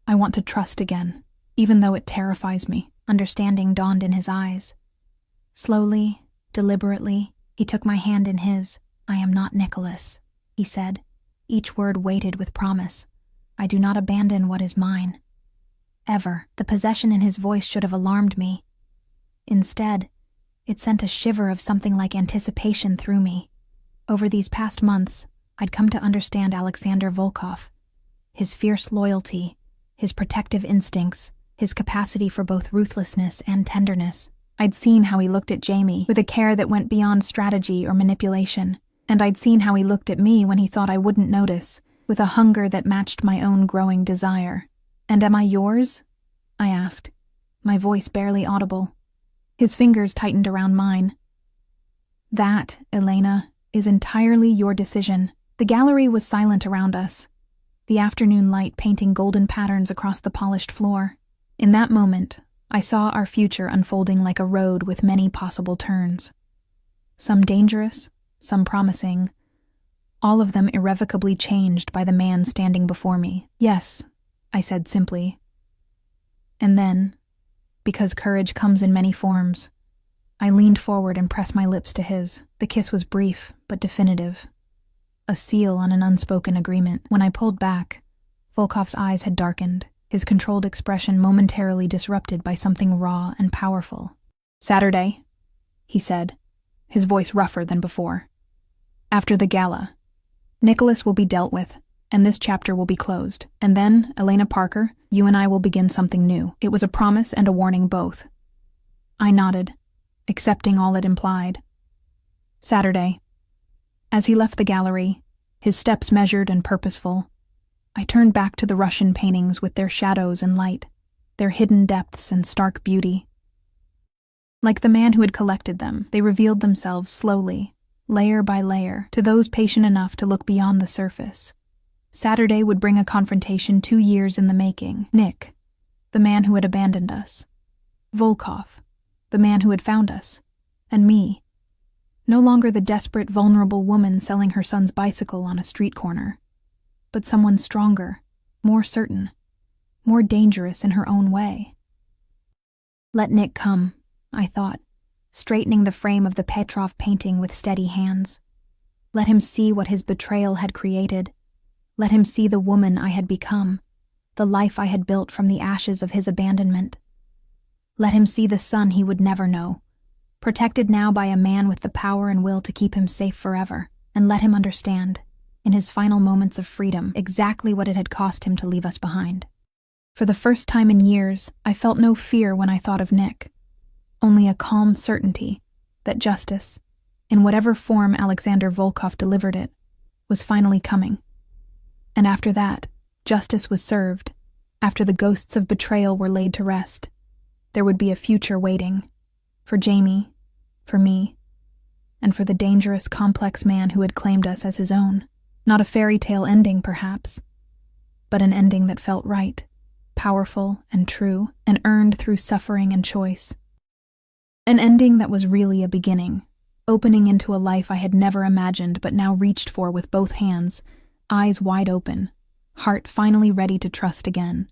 "I want to trust again, even though it terrifies me." Understanding dawned in his eyes. Slowly, deliberately, he took my hand in his. "I am not Nicholas," he said, each word weighted with promise. "I do not abandon what is mine. Ever." The possession in his voice should have alarmed me, Instead, it sent a shiver of something like anticipation through me. Over these past months, I'd come to understand Alexander Volkov. His fierce loyalty, his protective instincts, his capacity for both ruthlessness and tenderness. I'd seen how he looked at Jamie with a care that went beyond strategy or manipulation, and I'd seen how he looked at me when he thought I wouldn't notice, with a hunger that matched my own growing desire. "And am I yours?" I asked, my voice barely audible. His fingers tightened around mine. "That, Elena, is entirely your decision." The gallery was silent around us, the afternoon light painting golden patterns across the polished floor. In that moment, I saw our future unfolding like a road with many possible turns. Some dangerous, some promising, all of them irrevocably changed by the man standing before me. "Yes," I said simply. And then, because courage comes in many forms, I leaned forward and pressed my lips to his. The kiss was brief, but definitive. A seal on an unspoken agreement. When I pulled back, Volkov's eyes had darkened, his controlled expression momentarily disrupted by something raw and powerful. "Saturday," he said, his voice rougher than before. "After the gala, Nicholas will be dealt with, and this chapter will be closed. And then, Elena Parker, you and I will begin something new." It was a promise and a warning both. I nodded, accepting all it implied. Saturday. As he left the gallery, his steps measured and purposeful, I turned back to the Russian paintings with their shadows and light, their hidden depths and stark beauty. Like the man who had collected them, they revealed themselves slowly, layer by layer, to those patient enough to look beyond the surface. Saturday would bring a confrontation 2 years in the making. Nick, the man who had abandoned us. Volkov, the man who had found us. And me, no longer the desperate, vulnerable woman selling her son's bicycle on a street corner, but someone stronger, more certain, more dangerous in her own way. Let Nick come, I thought, straightening the frame of the Petrov painting with steady hands. Let him see what his betrayal had created. Let him see the woman I had become, the life I had built from the ashes of his abandonment. Let him see the son he would never know, protected now by a man with the power and will to keep him safe forever, and let him understand, in his final moments of freedom, exactly what it had cost him to leave us behind. For the first time in years, I felt no fear when I thought of Nick, only a calm certainty that justice, in whatever form Alexander Volkov delivered it, was finally coming. And after that, justice was served, after the ghosts of betrayal were laid to rest, there would be a future waiting, for Jamie, for me, and for the dangerous, complex man who had claimed us as his own. Not a fairy tale ending, perhaps, but an ending that felt right, powerful and true, and earned through suffering and choice. An ending that was really a beginning, opening into a life I had never imagined but now reached for with both hands, eyes wide open, heart finally ready to trust again.